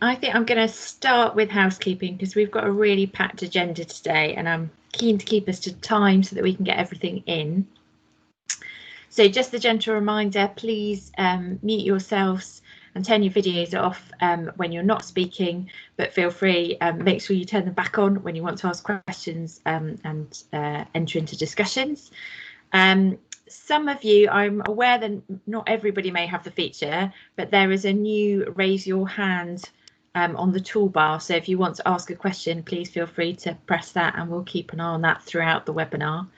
I think I'm going to start with housekeeping because we've got a really packed agenda today and I'm keen to keep us to time so that we can get everything in. So just a gentle reminder, please mute yourselves and turn your videos off when you're not speaking, but feel free, make sure you turn them back on when you want to ask questions and enter into discussions. Some of you, I'm aware that not everybody may have the feature, but there is a new raise your hand on the toolbar. So if you want to ask a question, please feel free to press that and we'll keep an eye on that throughout the webinar.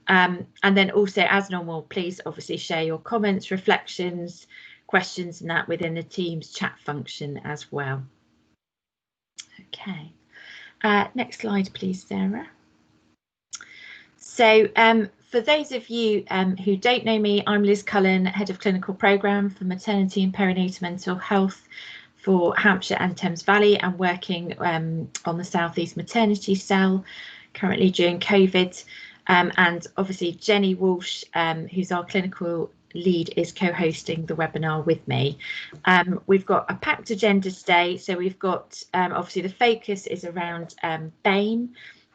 And then also, as normal, please obviously share your comments, reflections, questions and that within the Teams chat function as well. Okay, next slide, please, Sarah. So for those of you who don't know me, I'm Liz Cullen, Head of Clinical Programme for Maternity and Perinatal Mental Health for Hampshire and Thames Valley. I'm working on the South East Maternity Cell currently during COVID. And obviously Jenny Walsh, who's our clinical lead, is co-hosting the webinar with me. We've got a packed agenda today. So we've got obviously the focus is around BAME.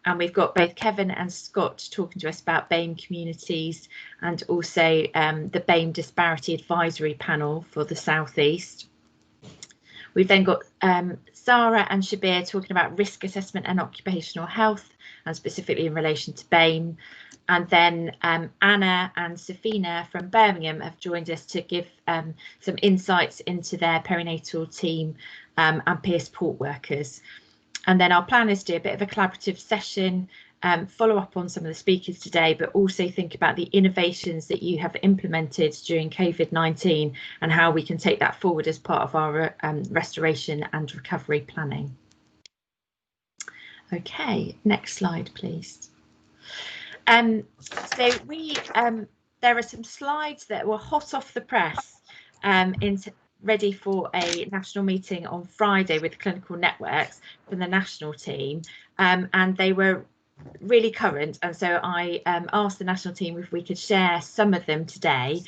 And we've got both Kevin and Scott talking to us about BAME communities and also the BAME Disparity Advisory Panel for the South East. We've then got Sarah and Shabir talking about risk assessment and occupational health, and specifically in relation to BAME. And then Anna and Safina from Birmingham have joined us to give some insights into their perinatal team and peer support workers. And then our plan is to do a bit of a collaborative session, follow up on some of the speakers today, but also think about the innovations that you have implemented during COVID-19 and how we can take that forward as part of our restoration and recovery planning. Okay, next slide, please. So there are some slides that were hot off the press ready for a national meeting on Friday with clinical networks from the national team, and they were really current, and so I asked the national team if we could share some of them today,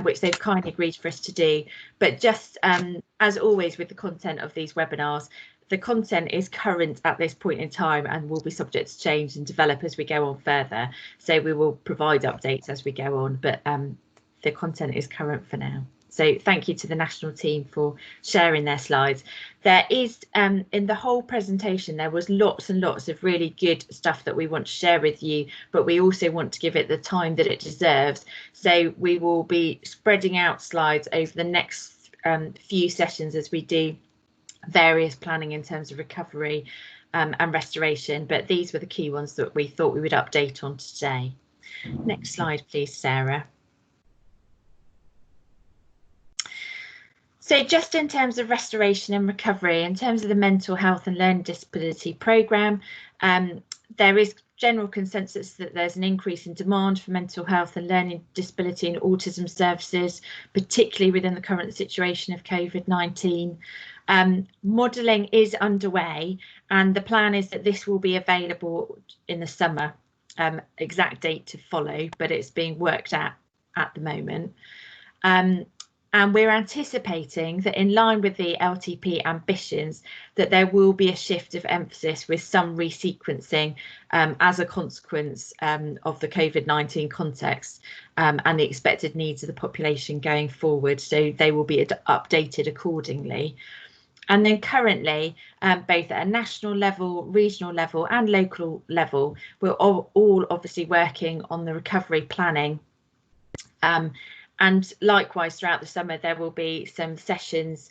which they've kindly agreed for us to do. But just as always with the content of these webinars, the content is current at this point in time and will be subject to change and develop as we go on further. So we will provide updates as we go on, but the content is current for now. So thank you to the national team for sharing their slides. There is, in the whole presentation, there was lots and lots of really good stuff that we want to share with you, but we also want to give it the time that it deserves. So we will be spreading out slides over the next few sessions as we do various planning in terms of recovery and restoration, but these were the key ones that we thought we would update on today. Next slide, please, Sarah. So just in terms of restoration and recovery, in terms of the mental health and learning disability programme, there is general consensus that there's an increase in demand for mental health and learning disability and autism services, particularly within the current situation of COVID-19. Modelling is underway and the plan is that this will be available in the summer, exact date to follow, but it's being worked at the moment. And we're anticipating that in line with the LTP ambitions, that there will be a shift of emphasis with some resequencing as a consequence of the COVID-19 context and the expected needs of the population going forward. So they will be updated accordingly. And then currently, both at a national level, regional level and local level, we're all obviously working on the recovery planning. And likewise, throughout the summer, there will be some sessions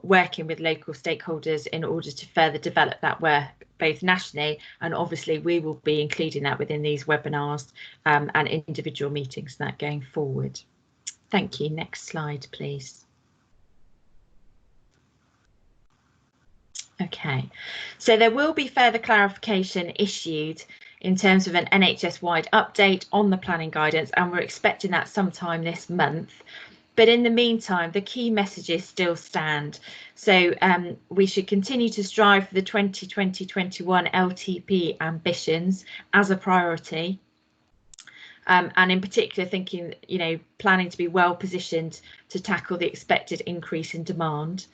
working with local stakeholders in order to further develop that work, both nationally, and obviously we will be including that within these webinars and individual meetings that going forward. Thank you. Next slide, please. Okay, so there will be further clarification issued in terms of an NHS-wide update on the planning guidance, and we're expecting that sometime this month. But in the meantime, the key messages still stand. So we should continue to strive for the 2020-21 LTP ambitions as a priority. And in particular, thinking, planning to be well positioned to tackle the expected increase in demand.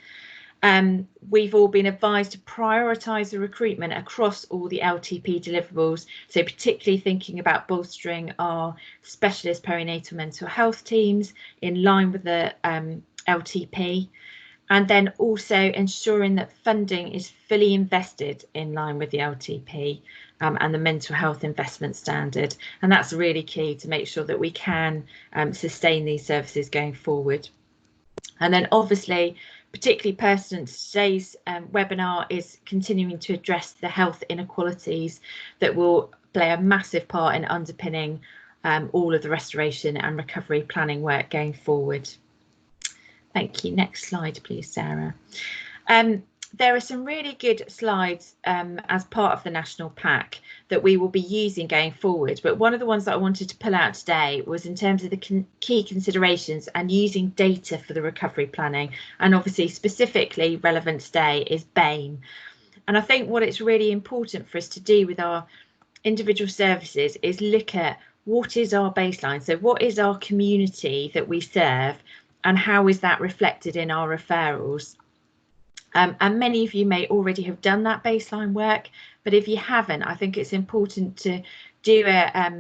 We've all been advised to prioritise the recruitment across all the LTP deliverables, so particularly thinking about bolstering our specialist perinatal mental health teams in line with the LTP, and then also ensuring that funding is fully invested in line with the LTP and the mental health investment standard. And that's really key to make sure that we can sustain these services going forward. And then obviously, particularly pertinent to today's webinar is continuing to address the health inequalities that will play a massive part in underpinning all of the restoration and recovery planning work going forward. Thank you. Next slide, please, Sarah. There are some really good slides as part of the national pack that we will be using going forward, but one of the ones that I wanted to pull out today was in terms of the key considerations and using data for the recovery planning, and obviously specifically relevant today is BAME. And I think what it's really important for us to do with our individual services is look at what is our baseline, so what is our community that we serve and how is that reflected in our referrals. And many of you may already have done that baseline work, but if you haven't, I think it's important to do a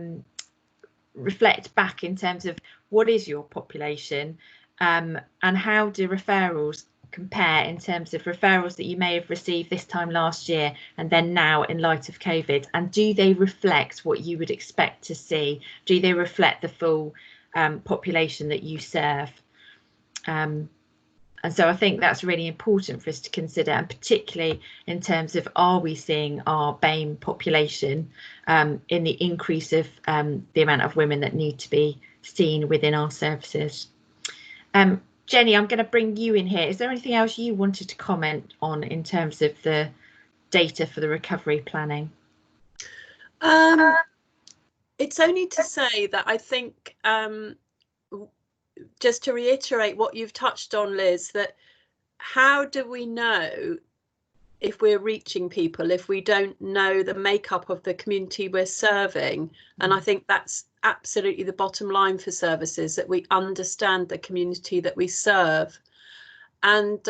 reflect back in terms of what is your population and how do referrals compare in terms of referrals that you may have received this time last year and then now in light of COVID, and do they reflect what you would expect to see? Do they reflect the full population that you serve? And so I think that's really important for us to consider, and particularly in terms of, are we seeing our BAME population in the increase of the amount of women that need to be seen within our services? Jenny, I'm going to bring you in here. Is there anything else you wanted to comment on in terms of the data for the recovery planning? It's only to say that I think just to reiterate what you've touched on, Liz, that how do we know if we're reaching people if we don't know the makeup of the community we're serving? And I think that's absolutely the bottom line for services, that we understand the community that we serve. And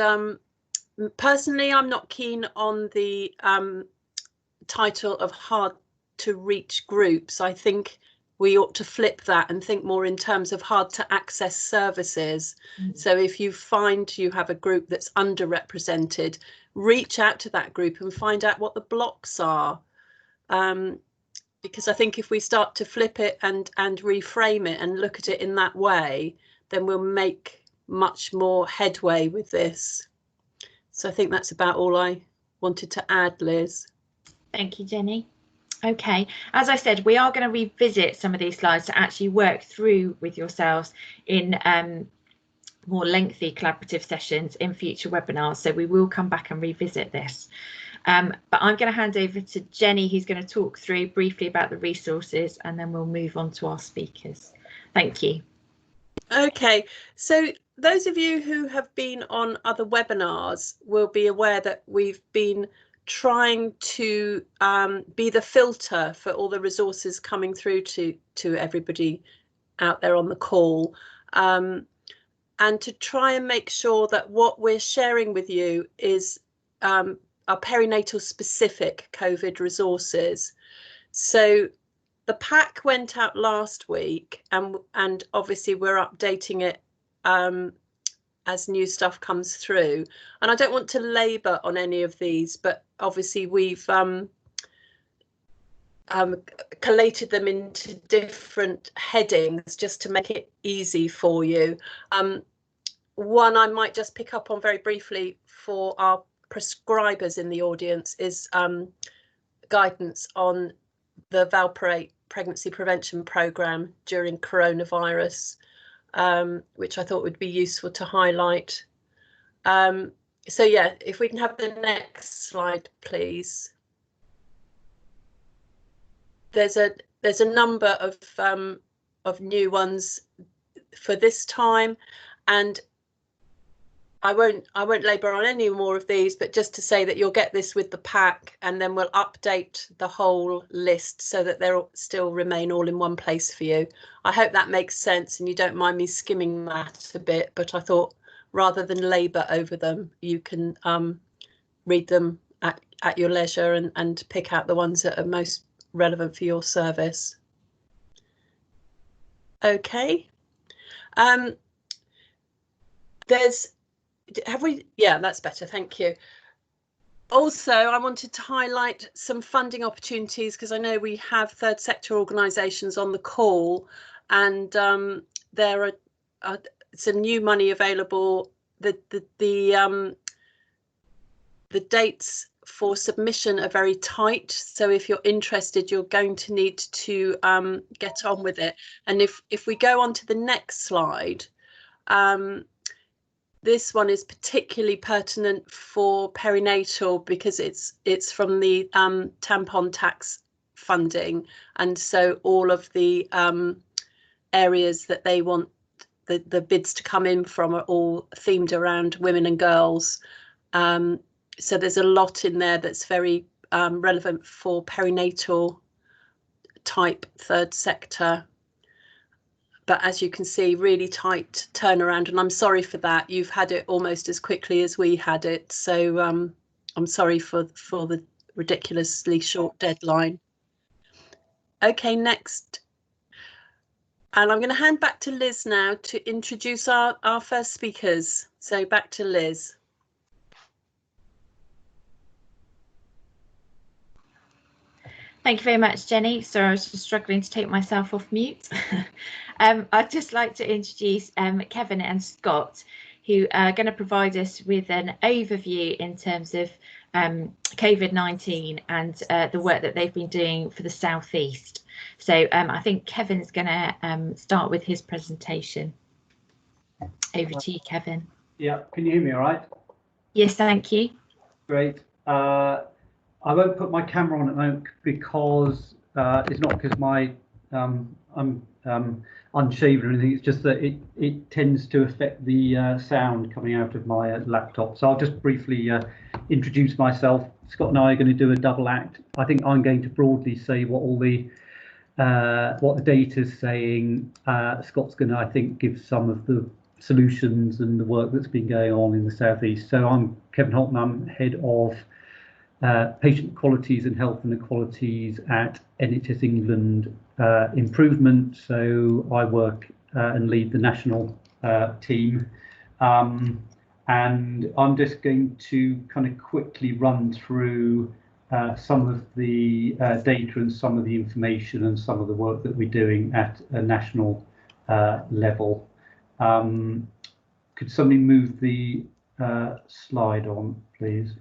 personally, I'm not keen on the title of hard to reach groups. I think we ought to flip that and think more in terms of hard to access services. So if you find you have a group that's underrepresented, reach out to that group and find out what the blocks are. Because I think if we start to flip it and reframe it and look at it in that way, then we'll make much more headway with this. So I think that's about all I wanted to add, Liz. Thank you, Jenny. Okay, as I said, we are going to revisit some of these slides to actually work through with yourselves in more lengthy collaborative sessions in future webinars. So we will come back and revisit this. But I'm going to hand over to Jenny, who's going to talk through briefly about the resources, and then we'll move on to our speakers. Thank you. Okay, so those of you who have been on other webinars will be aware that we've been trying to be the filter for all the resources coming through to everybody out there on the call, and to try and make sure that what we're sharing with you is our perinatal specific COVID resources. So the pack went out last week, and obviously we're updating it as new stuff comes through. And I don't want to labour on any of these, but obviously we've collated them into different headings just to make it easy for you. One I might just pick up on very briefly for our prescribers in the audience is guidance on the valproate pregnancy prevention programme during coronavirus, which I thought would be useful to highlight. So yeah, if we can have the next slide, please. There's a number of new ones for this time, and I won't labour on any more of these, but just to say that you'll get this with the pack, and then we'll update the whole list so that they'll still remain all in one place for you. I hope that makes sense and you don't mind me skimming that a bit, but I thought rather than labour over them. You can read them at your leisure and pick out the ones that are most relevant for your service. Okay. Yeah, that's better, thank you. Also, I wanted to highlight some funding opportunities, because I know we have third sector organisations on the call, and there are some new money available. The dates for submission are very tight, so if you're interested, you're going to need to get on with it. And if we go on to the next slide, this one is particularly pertinent for perinatal, because it's from the tampon tax funding, and so all of the areas that they want the bids to come in from are all themed around women and girls. So there's a lot in there that's very relevant for perinatal type third sector. But as you can see, really tight turnaround, and I'm sorry for that. You've had it almost as quickly as we had it, so I'm sorry for the ridiculously short deadline. Okay, next. And I'm going to hand back to Liz now to introduce our first speakers. So back to Liz. Thank you very much, Jenny. Sorry, I was just struggling to take myself off mute. I'd just like to introduce Kevin and Scott, who are going to provide us with an overview in terms of COVID-19 and the work that they've been doing for the South East. So I think Kevin's going to start with his presentation. Over to you, Kevin. Yeah, can you hear me all right? Yes, thank you. Great. I won't put my camera on at the moment because it's not because I'm unshaven or anything. It's just that it tends to affect the sound coming out of my laptop. So I'll just briefly introduce myself. Scott and I are going to do a double act. I think I'm going to broadly say what all the what the data's saying. Scott's going to, I think, give some of the solutions and the work that's been going on in the South East. So I'm Kevin Holton. I'm head of patient qualities and health inequalities at NHS England Improvement. So I work and lead the national team. And I'm just going to kind of quickly run through some of the data and some of the information and some of the work that we're doing at a national level. Could somebody move the slide on, please?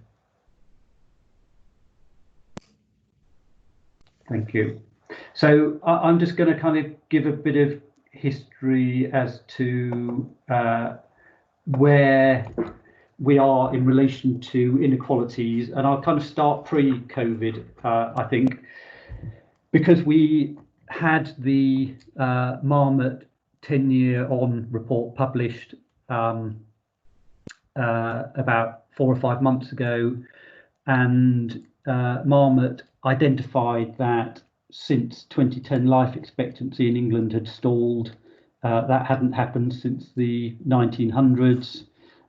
Thank you. So I'm just going to kind of give a bit of history as to where we are in relation to inequalities, and I'll kind of start pre-COVID, I think, because we had the Marmot 10-year on report published about 4 or 5 months ago, and Marmot identified that since 2010 life expectancy in England had stalled. That hadn't happened since the 1900s,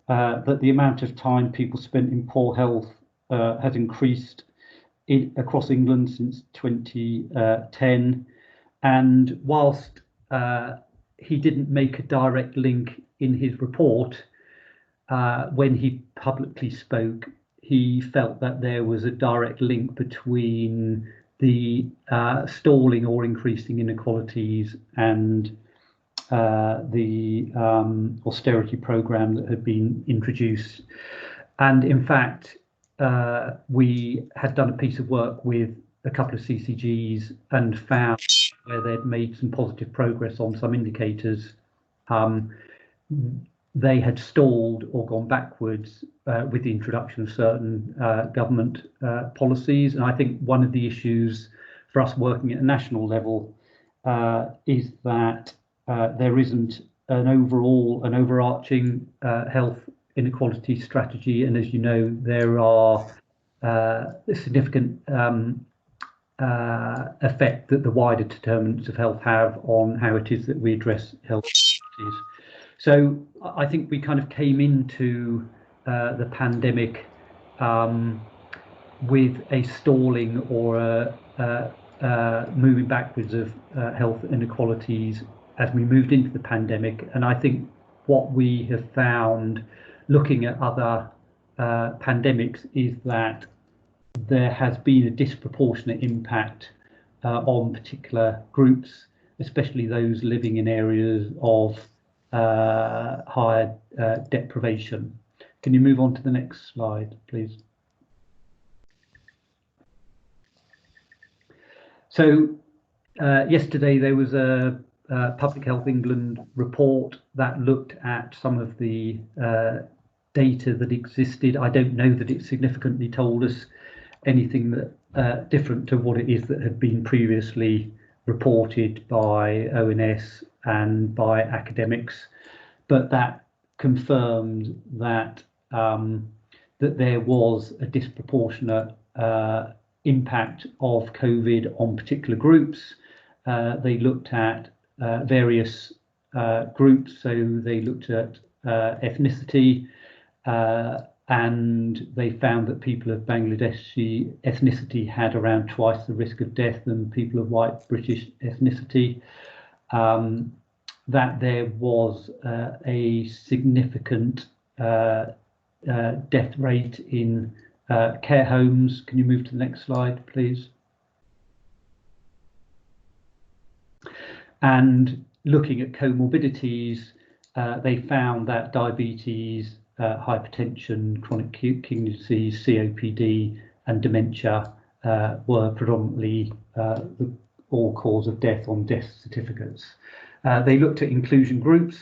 that the amount of time people spent in poor health has increased across England since 2010. And whilst he didn't make a direct link in his report, when he publicly spoke, he felt that there was a direct link between the stalling or increasing inequalities and the austerity program that had been introduced. And in fact, we had done a piece of work with a couple of CCGs and found where they'd made some positive progress on some indicators. They had stalled or gone backwards with the introduction of certain government policies. And I think one of the issues for us working at a national level is that there isn't an overarching health inequality strategy. And as you know, there are a significant effect that the wider determinants of health have on how it is that we address health inequalities. So I think we kind of came into the pandemic with a stalling or a moving backwards of health inequalities as we moved into the pandemic. And I think what we have found looking at other pandemics is that there has been a disproportionate impact on particular groups, especially those living in areas of higher deprivation. Can you move on to the next slide, please? So yesterday there was a Public Health England report that looked at some of the data that existed. I don't know that it significantly told us anything that different to what it is that had been previously reported by ONS and by academics, but that confirmed that that there was a disproportionate impact of COVID on particular groups. They looked at various groups, so they looked at ethnicity, and they found that people of Bangladeshi ethnicity had around twice the risk of death than people of white British ethnicity. That there was a significant death rate in care homes. Can you move to the next slide, please? And looking at comorbidities, they found that diabetes, hypertension, chronic kidney disease, COPD, and dementia were predominantly the all cause of death on death certificates. They looked at inclusion groups,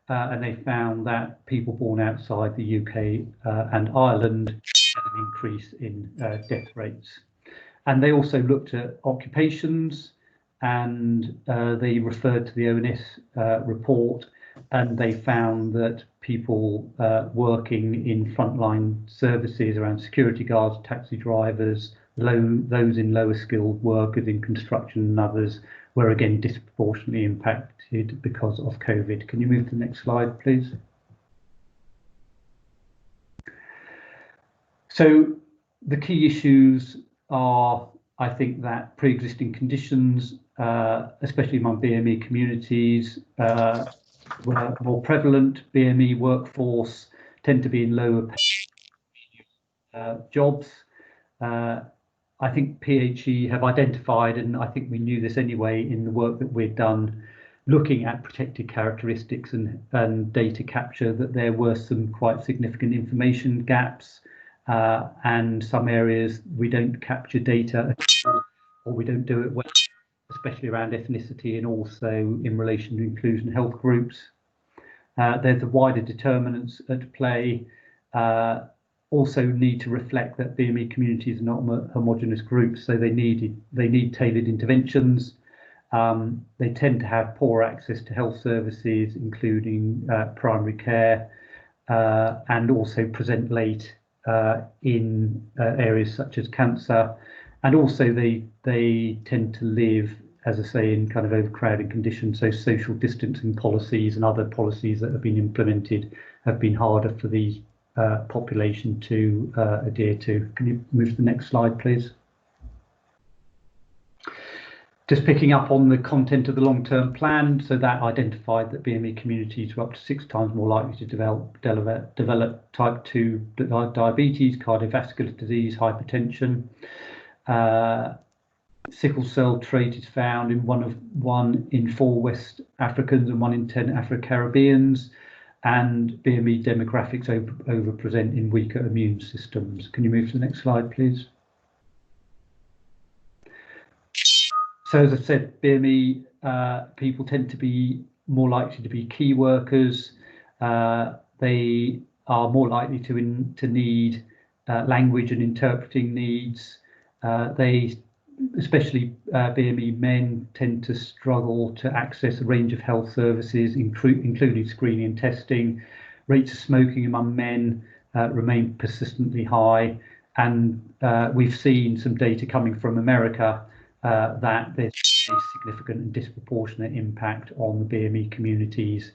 and they found that people born outside the UK and Ireland had an increase in death rates. And they also looked at occupations, and they referred to the ONS report, and they found that people working in frontline services around security guards, taxi drivers, those in lower skilled work as in construction and others were again disproportionately impacted because of COVID. Can you move to the next slide, please? So the key issues are, I think, that pre-existing conditions, especially among BME communities, were more prevalent. BME workforce tend to be in lower jobs. I think PHE have identified, and I think we knew this anyway in the work that we've done, looking at protected characteristics and data capture, that there were some quite significant information gaps, and some areas we don't capture data or we don't do it well, especially around ethnicity and also in relation to inclusion health groups. There's a wider determinants at play. Also need to reflect that BME communities are not homogenous groups, so they need tailored interventions. They tend to have poor access to health services, including primary care, and also present late in areas such as cancer. And also they tend to live, as I say, in kind of overcrowded conditions, so social distancing policies and other policies that have been implemented have been harder for these population to adhere to. Can you move to the next slide, please? Just picking up on the content of the long-term plan, so that identified that BME communities were up to 6 times more likely to develop type 2 diabetes, cardiovascular disease, hypertension. Sickle cell trait is found in 1 in 4 West Africans and 1 in 10 Afro-Caribbeans. And BME demographics overpresent in weaker immune systems. Can you move to the next slide, please? So as I said, BME people tend to be more likely to be key workers. They are more likely to need language and interpreting needs. Especially BME men tend to struggle to access a range of health services, including screening and testing. Rates of smoking among men remain persistently high, and we've seen some data coming from America that there's a significant and disproportionate impact on the BME communities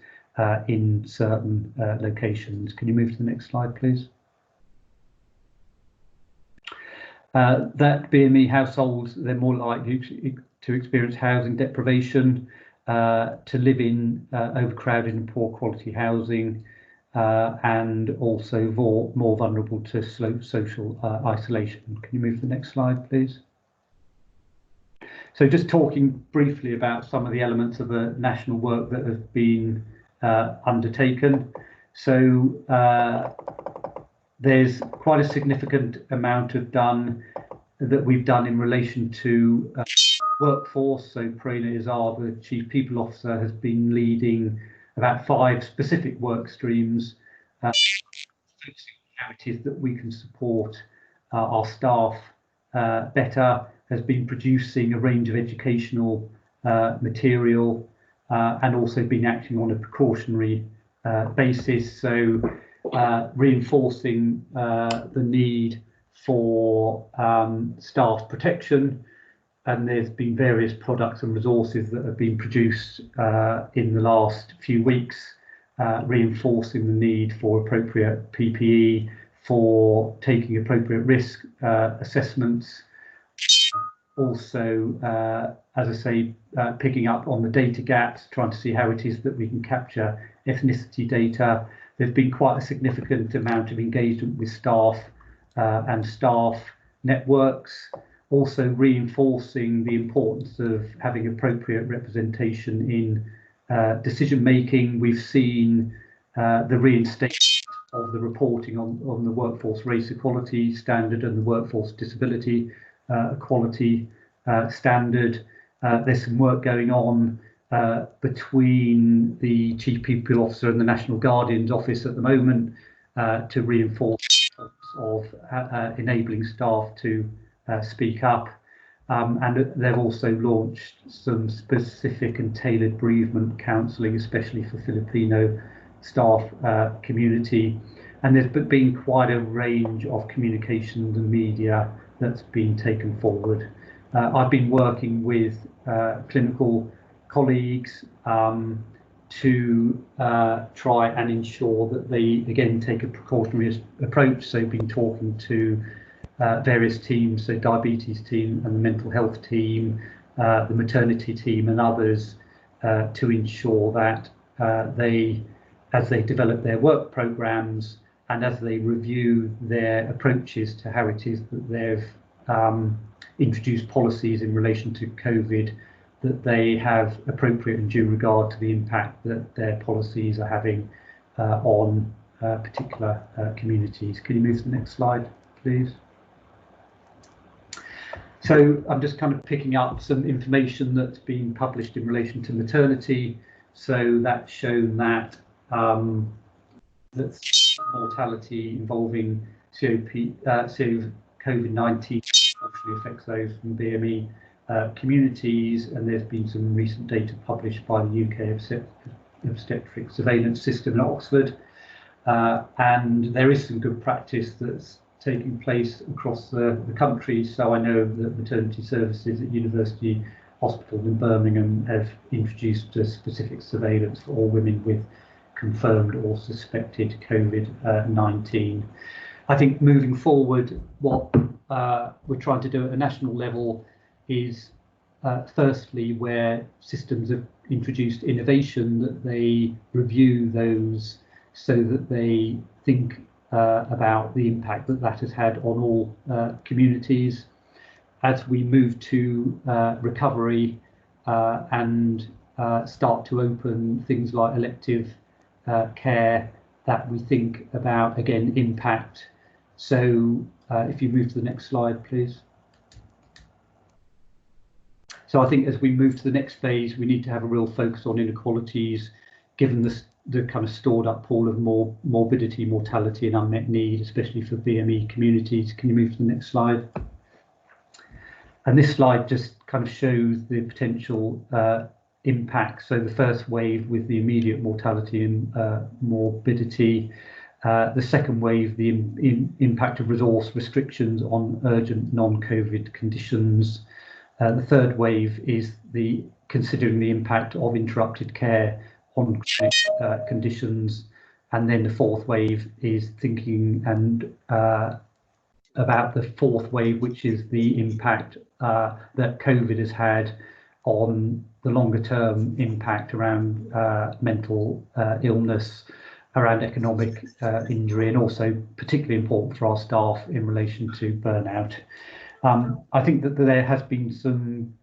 in certain locations. Can you move to the next slide, please? That BME households, they're more likely to experience housing deprivation, to live in overcrowded and poor quality housing, and also more vulnerable to social isolation. Can you move to the next slide, please? So just talking briefly about some of the elements of the national work that have been undertaken. So there's quite a significant amount that we've done in relation to workforce. So Prerna Izar, the Chief People Officer, has been leading about 5 specific work streams, focusing on how it is that we can support our staff better, has been producing a range of educational material, and also been acting on a precautionary basis. So reinforcing the need for staff protection, and there's been various products and resources that have been produced in the last few weeks, reinforcing the need for appropriate PPE, for taking appropriate risk assessments. Also, as I say, picking up on the data gaps, trying to see how it is that we can capture ethnicity data. There's been quite a significant amount of engagement with staff and staff networks, also reinforcing the importance of having appropriate representation in decision making. We've seen the reinstatement of the reporting on the workforce race equality standard and the workforce disability equality standard. There's some work going on between the Chief People Officer and the National Guardian's Office at the moment to reinforce of enabling staff to speak up, and they've also launched some specific and tailored bereavement counselling, especially for Filipino staff community. And there's been quite a range of communications and media that's been taken forward. I've been working with clinical colleagues to try and ensure that they again take a precautionary approach. So been talking to various teams, so diabetes team and the mental health team, the maternity team and others, to ensure that as they develop their work programs and as they review their approaches to how it is that they've introduced policies in relation to COVID, that they have appropriate and due regard to the impact that their policies are having on particular communities. Can you move to the next slide, please? So I'm just kind of picking up some information that's been published in relation to maternity. So that's shown that that mortality involving COVID-19 actually affects those from BME communities, and there's been some recent data published by the UK Obstetric Surveillance System in Oxford, and there is some good practice that's taking place across the country. So I know that maternity services at University Hospital in Birmingham have introduced a specific surveillance for all women with confirmed or suspected COVID-19. I think moving forward, what we're trying to do at a national level is firstly, where systems have introduced innovation, that they review those so that they think about the impact that that has had on all communities. As we move to recovery and start to open things like elective care, that we think about, again, impact. So if you move to the next slide, please. So I think as we move to the next phase, we need to have a real focus on inequalities, given the kind of stored up pool of morbidity, mortality and unmet need, especially for BME communities. Can you move to the next slide? And this slide just kind of shows the potential impact. So the first wave with the immediate mortality and morbidity, the second wave, the impact of resource restrictions on urgent non-COVID conditions. The third wave is considering the impact of interrupted care on chronic conditions. And then the fourth wave is thinking about the fourth wave, which is the impact that COVID has had on the longer term impact around mental illness, around economic injury, and also particularly important for our staff in relation to burnout. I think that there has been some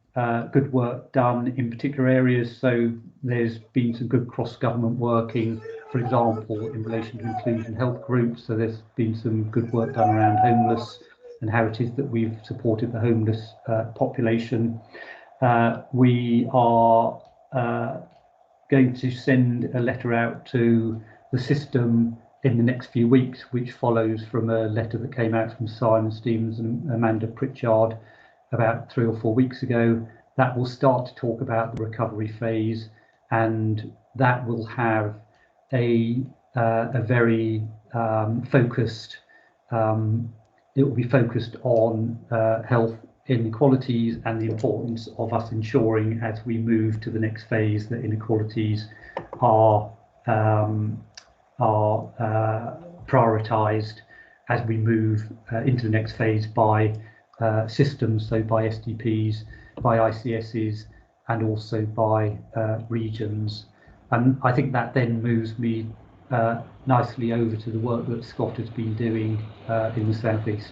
good work done in particular areas. So there's been some good cross-government working, for example, in relation to inclusion health groups. So there's been some good work done around homeless and how it is that we've supported the homeless population. We are going to send a letter out to the system in the next few weeks, which follows from a letter that came out from Simon Stevens and Amanda Pritchard about 3 or 4 weeks ago. That will start to talk about the recovery phase, and that will have a very focused, it will be focused on health inequalities and the importance of us ensuring as we move to the next phase that inequalities are prioritised as we move into the next phase by systems, so by SDPs, by ICSs, and also by regions. And I think that then moves me nicely over to the work that Scott has been doing in the South East.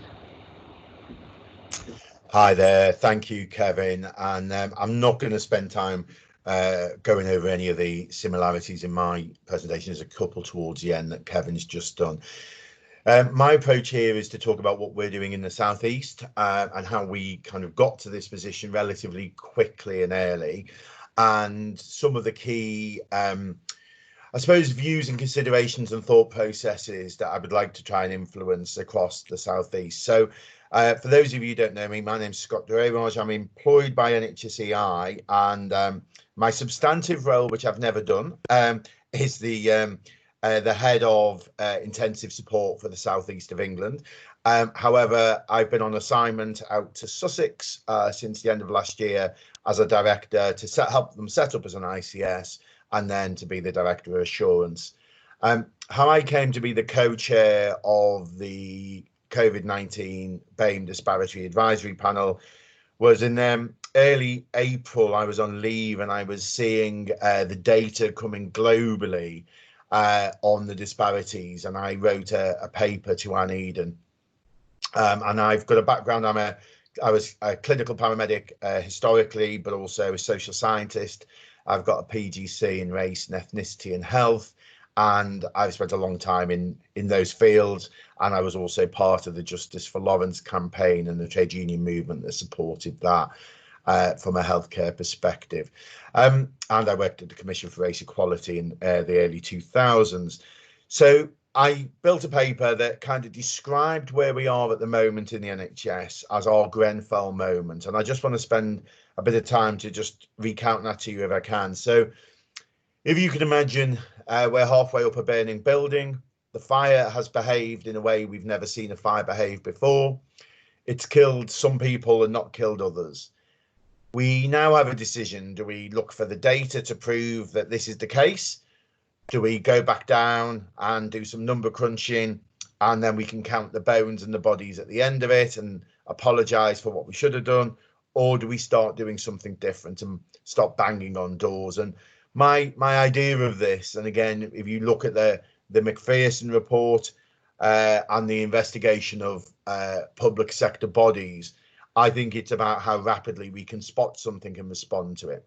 Hi there, thank you, Kevin. And I'm not going to spend time going over any of the similarities in my presentation. There's a couple towards the end that Kevin's just done. My approach here is to talk about what we're doing in the South East and how we kind of got to this position relatively quickly and early, and some of the key I suppose views and considerations and thought processes that I would like to try and influence across the South East. So for those of you who don't know me, my name's Scott Dureraj. I'm employed by NHSEI, and my substantive role, which I've never done, is the head of intensive support for the South East of England. However, I've been on assignment out to Sussex since the end of last year as a director to help them set up as an ICS, and then to be the director of assurance. How I came to be the co-chair of the COVID-19 BAME Disparity Advisory Panel was in early April. I was on leave and I was seeing the data coming globally on the disparities, and I wrote a paper to Anne Eden. And I've got a background, I was a clinical paramedic historically, but also a social scientist. I've got a PGC in race and ethnicity and health, and I've spent a long time in those fields. And I was also part of the Justice for Lawrence campaign and the trade union movement that supported that from a healthcare perspective. And I worked at the Commission for Race Equality in the early 2000s. So I built a paper that kind of described where we are at the moment in the NHS as our Grenfell moment. And I just want to spend a bit of time to just recount that to you if I can. So if you can imagine, we're halfway up a burning building. The fire has behaved in a way we've never seen a fire behave before. It's killed some people and not killed others. We now have a decision. Do we look for the data to prove that this is the case? Do we go back down and do some number crunching, and then we can count the bones and the bodies at the end of it and apologise for what we should have done? Or do we start doing something different and stop banging on doors? And my idea of this, and again, if you look at the McPherson report and the investigation of public sector bodies, I think it's about how rapidly we can spot something and respond to it.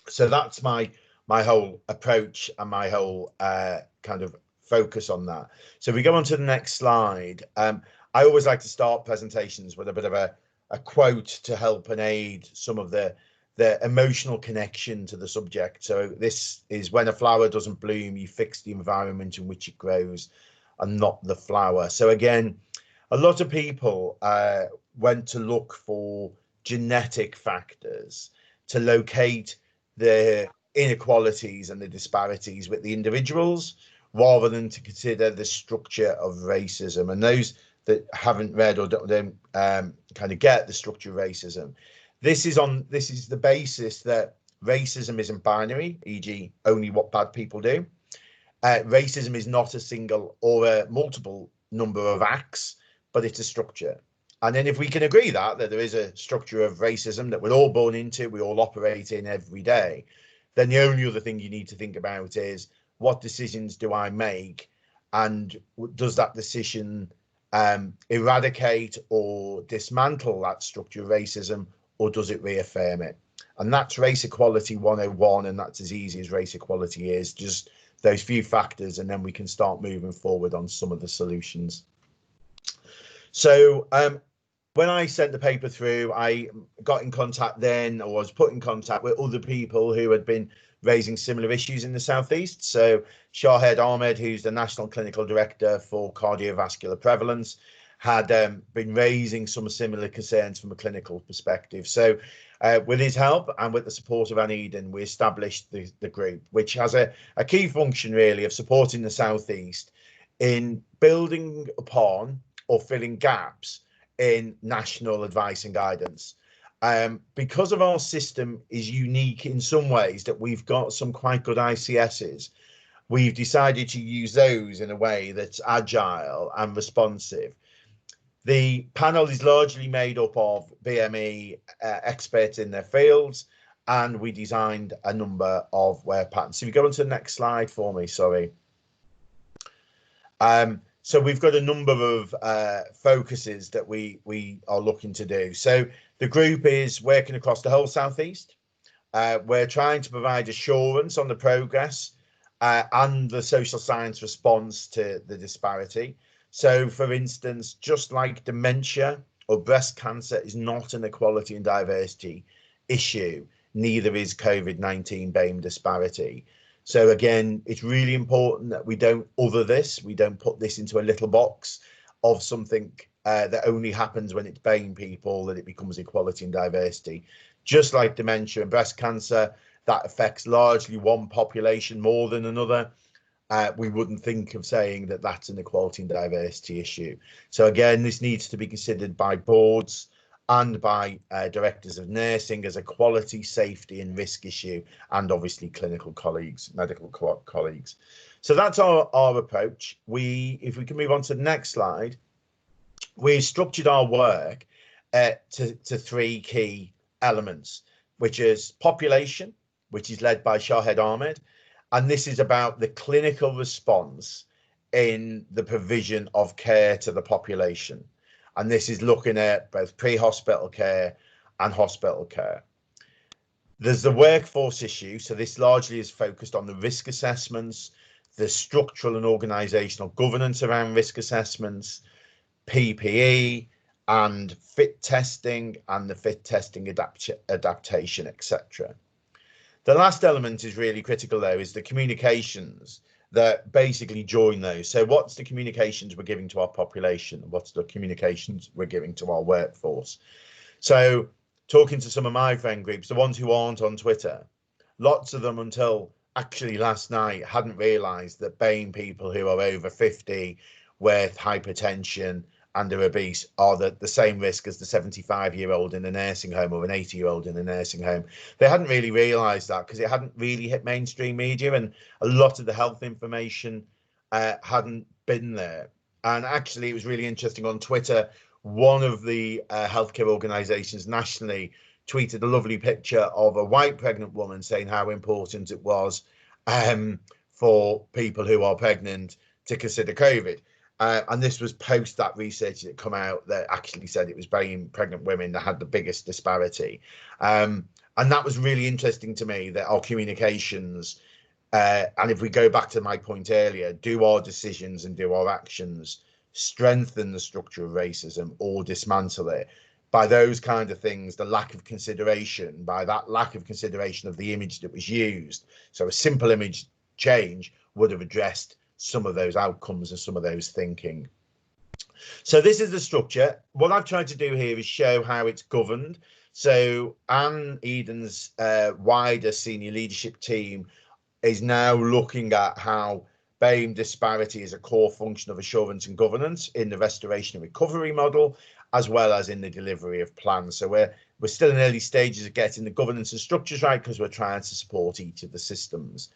So that's my whole approach and my whole kind of focus on that. So if we go on to the next slide, I always like to start presentations with a bit of a quote to help and aid some of the emotional connection to the subject. So this is: when a flower doesn't bloom, you fix the environment in which it grows and not the flower. So again, a lot of people went to look for genetic factors to locate the inequalities and the disparities with the individuals, rather than to consider the structure of racism. And those that haven't read or don't kind of get the structure of racism, this is the basis that racism isn't binary, e.g. only what bad people do. Racism is not a single or a multiple number of acts, but it's a structure. And then if we can agree that there is a structure of racism that we're all born into, we all operate in every day, then the only other thing you need to think about is, what decisions do I make, and does that decision eradicate or dismantle that structure of racism, or does it reaffirm it? And that's Race Equality 101, and that's as easy as race equality is, just those few factors, and then we can start moving forward on some of the solutions. So when I sent the paper through, I got in contact then, or was put in contact with other people who had been raising similar issues in the Southeast. So Shahed Ahmed, who's the National Clinical Director for Cardiovascular Prevalence, had been raising some similar concerns from a clinical perspective. So with his help and with the support of Anne Eden, we established the group, which has a key function really of supporting the Southeast in building upon or filling gaps in national advice and guidance. Because of our system is unique in some ways, that we've got some quite good ICSs, we've decided to use those in a way that's agile and responsive. The panel is largely made up of BME experts in their fields, and we designed a number of work patterns. So if you go on to the next slide for me, sorry. So we've got a number of focuses that we are looking to do. So the group is working across the whole Southeast. We're trying to provide assurance on the progress and the social science response to the disparity. So, for instance, just like dementia or breast cancer is not an equality and diversity issue, neither is COVID-19 BAME disparity. So again, it's really important that we don't other this. We don't put this into a little box of something that only happens when it's BAME people, that it becomes equality and diversity. Just like dementia and breast cancer, that affects largely one population more than another. We wouldn't think of saying that that's an equality and diversity issue. So again, this needs to be considered by boards and by directors of nursing as a quality, safety and risk issue, and obviously clinical colleagues, medical colleagues. So that's our approach. If we can move on to the next slide, we structured our work to three key elements, which is population, which is led by Shahed Ahmed. And this is about the clinical response in the provision of care to the population. And this is looking at both pre-hospital care and hospital care. There's the workforce issue. So this largely is focused on the risk assessments, the structural and organisational governance around risk assessments, PPE and fit testing and the fit testing adaptation, etc. The last element is really critical though, is the communications that basically join those. So what's the communications we're giving to our population? What's the communications we're giving to our workforce? So talking to some of my friend groups, the ones who aren't on Twitter, lots of them until actually last night hadn't realised that BAME people who are over 50 with hypertension and are obese are the same risk as the 75-year-old in a nursing home or an 80-year-old in a nursing home. They hadn't really realised that because it hadn't really hit mainstream media, and a lot of the health information hadn't been there. And actually, it was really interesting on Twitter. One of the healthcare organisations nationally tweeted a lovely picture of a white pregnant woman saying how important it was for people who are pregnant to consider COVID. And this was post that research that come out that actually said it was BAME pregnant women that had the biggest disparity. And that was really interesting to me, that our communications, and if we go back to my point earlier, do our decisions and do our actions strengthen the structure of racism or dismantle it? By those kind of things, the lack of consideration, by that lack of consideration of the image that was used. So a simple image change would have addressed some of those outcomes and some of those thinking. So this is the structure. What I've tried to do here is show how it's governed. So Anne Eden's wider senior leadership team is now looking at how BAME disparity is a core function of assurance and governance in the restoration and recovery model, as well as in the delivery of plans. So we're still in early stages of getting the governance and structures right, because we're trying to support each of the systems.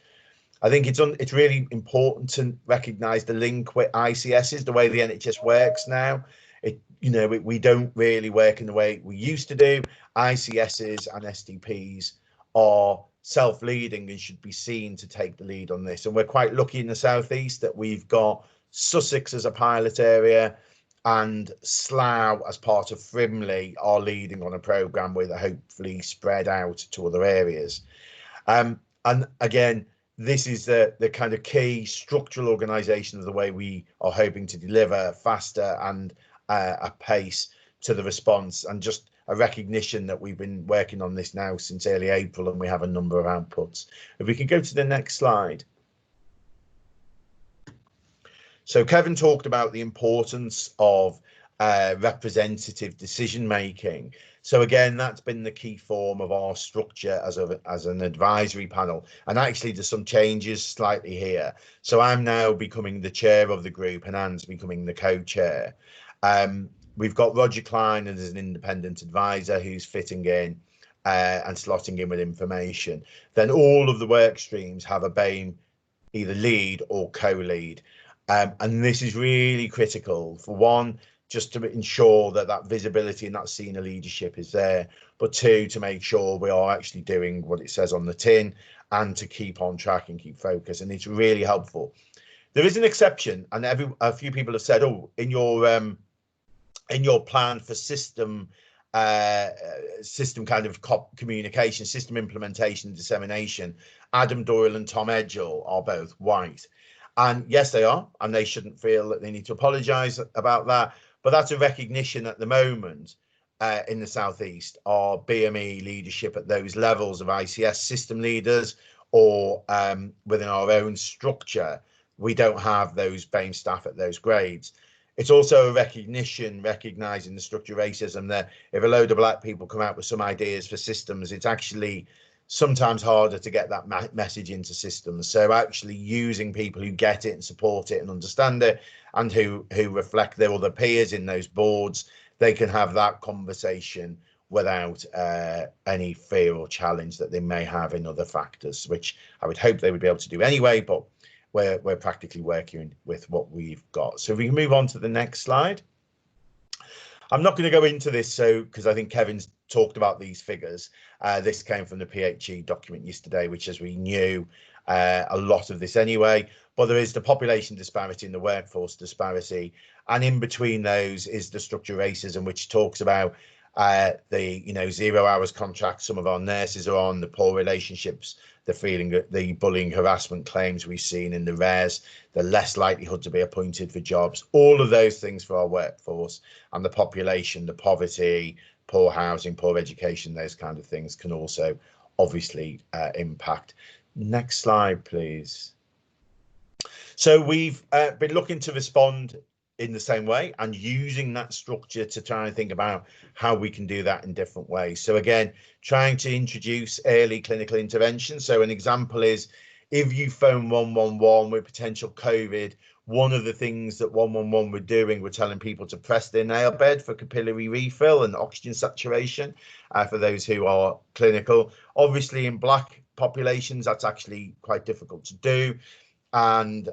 I think it's really important to recognise the link with ICSs, the way the NHS works now. We don't really work in the way we used to do. ICSs and STPs are self-leading and should be seen to take the lead on this. And we're quite lucky in the southeast that we've got Sussex as a pilot area, and Slough as part of Frimley are leading on a programme with hopefully spread out to other areas. And again, this is the kind of key structural organisation of the way we are hoping to deliver faster and a pace to the response, and just a recognition that we've been working on this now since early April, and we have a number of outputs. If we can go to the next slide. So Kevin talked about the importance of representative decision making. So again, that's been the key form of our structure as an advisory panel. And actually there's some changes slightly here. So I'm now becoming the chair of the group and Anne's becoming the co-chair. We've got Roger Klein as an independent advisor who's fitting in and slotting in with information. Then all of the work streams have a BAME either lead or co-lead. And this is really critical, for one, just to ensure that visibility and that senior leadership is there, but two, to make sure we are actually doing what it says on the tin, and to keep on track and keep focus. And it's really helpful. There is an exception, and a few people have said, oh, in your plan for system kind of communication, system implementation and dissemination, Adam Doyle and Tom Edgell are both white. And yes, they are, and they shouldn't feel that they need to apologise about that. But that's a recognition at the moment in the Southeast, our BME leadership at those levels of ICS system leaders, or within our own structure, we don't have those BAME staff at those grades. It's also a recognition, recognising the structure of racism, that if a load of black people come out with some ideas for systems, it's actually sometimes harder to get that message into systems. So actually using people who get it and support it and understand it, and who reflect their other peers in those boards, they can have that conversation without any fear or challenge that they may have in other factors, which I would hope they would be able to do anyway, but we're practically working with what we've got. So if we can move on to the next slide. I'm not going to go into this, because I think Kevin's talked about these figures. This came from the PHE document yesterday, which, as we knew, a lot of this anyway. But there is the population disparity and the workforce disparity, and in between those is the structural racism, which talks about the 0 hours contracts some of our nurses are on, the poor relationships, the bullying, harassment claims we've seen in the RES, the less likelihood to be appointed for jobs, all of those things for our workforce, and the population, the poverty, poor housing, poor education, those kind of things can also obviously impact. Next slide, please. So we've been looking to respond in the same way, and using that structure to try and think about how we can do that in different ways. So again, trying to introduce early clinical intervention. So an example is, if you phone 111 with potential COVID, one of the things that 111 were doing were telling people to press their nail bed for capillary refill and oxygen saturation, for those who are clinical. Obviously in black populations, that's actually quite difficult to do, and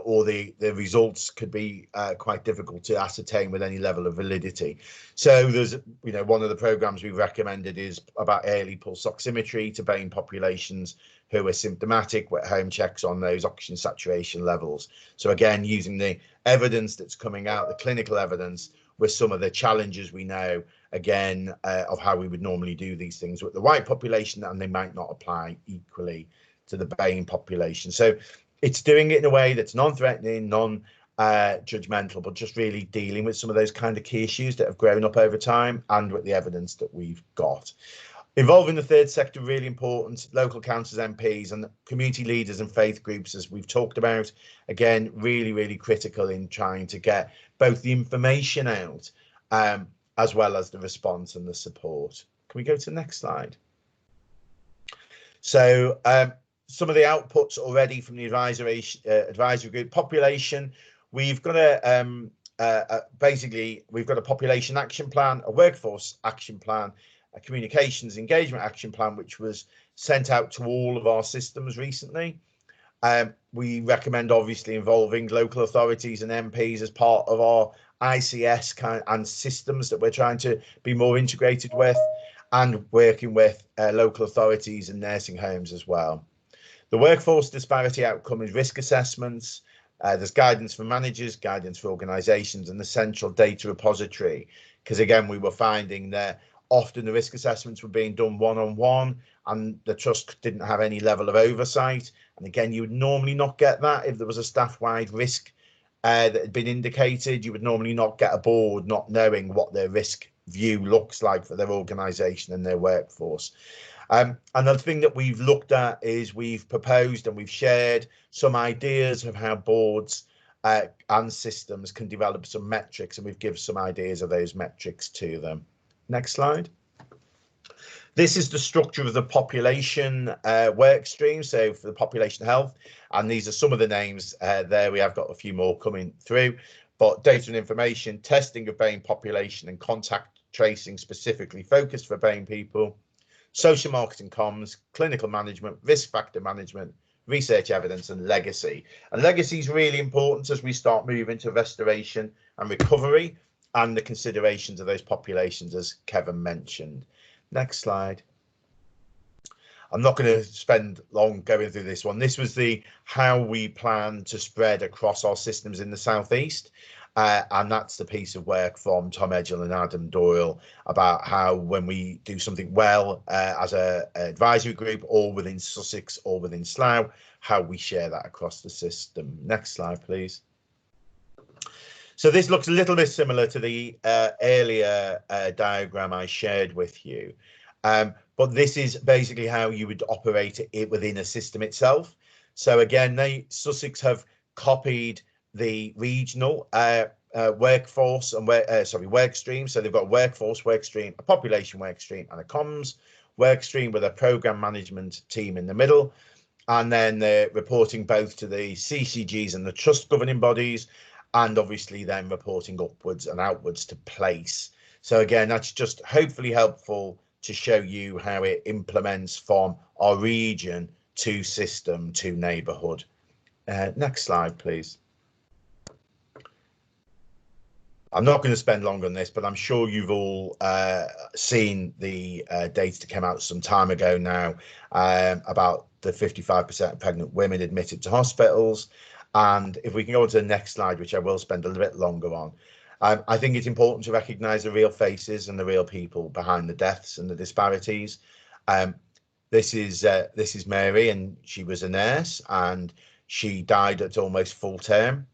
or the results could be quite difficult to ascertain with any level of validity. So there's, one of the programs we've recommended is about early pulse oximetry to BAME populations who are symptomatic, with home checks on those oxygen saturation levels. So again, using the evidence that's coming out, the clinical evidence, with some of the challenges we know, again, of how we would normally do these things with the white population, and they might not apply equally to the BAME population. So it's doing it in a way that's non-threatening, non-judgmental, but just really dealing with some of those kind of key issues that have grown up over time, and with the evidence that we've got. Involving the third sector, really important, local councils, MPs and community leaders and faith groups, as we've talked about. Again, really, really critical in trying to get both the information out as well as the response and the support. Can we go to the next slide? So some of the outputs already from the advisory group. Population, we've got a basically we've got a population action plan, a workforce action plan, a communications engagement action plan, which was sent out to all of our systems recently. We recommend obviously involving local authorities and MPs as part of our ICS and systems that we're trying to be more integrated with, and working with local authorities and nursing homes as well. The workforce disparity outcome is risk assessments. There's guidance for managers, guidance for organisations, and the central data repository. Because again, we were finding that often the risk assessments were being done one-on-one, and the trust didn't have any level of oversight. And again, you would normally not get that if there was a staff-wide risk that had been indicated. You would normally not get a board not knowing what their risk view looks like for their organisation and their workforce. Another thing that we've looked at is we've proposed and we've shared some ideas of how boards and systems can develop some metrics, and we've given some ideas of those metrics to them. Next slide. This is the structure of the population work stream, so for the population health, and these are some of the names there. We have got a few more coming through, but data and information, testing of BAME population and contact tracing specifically focused for BAME people, social marketing comms, clinical management, risk factor management, research evidence, and legacy. And legacy is really important as we start moving to restoration and recovery and the considerations of those populations, as Kevin mentioned. Next slide. I'm not going to spend long going through this one. This was the how we plan to spread across our systems in the southeast. And that's the piece of work from Tom Edgell and Adam Doyle about how when we do something well as an advisory group, or within Sussex or within Slough, how we share that across the system. Next slide, please. So this looks a little bit similar to the earlier diagram I shared with you. But this is basically how you would operate it within a system itself. So again, Sussex have copied the regional workforce and work stream. So they've got a workforce work stream, a population work stream, and a comms work stream with a program management team in the middle. And then they're reporting both to the CCGs and the trust governing bodies, and obviously then reporting upwards and outwards to place. So again, that's just hopefully helpful to show you how it implements from our region to system to neighbourhood. Next slide, please. I'm not going to spend long on this, but I'm sure you've all seen the data that came out some time ago now about the 55% of pregnant women admitted to hospitals. And if we can go on to the next slide, which I will spend a little bit longer on, I think it's important to recognise the real faces and the real people behind the deaths and the disparities. This is Mary, and she was a nurse, and she died at almost full term.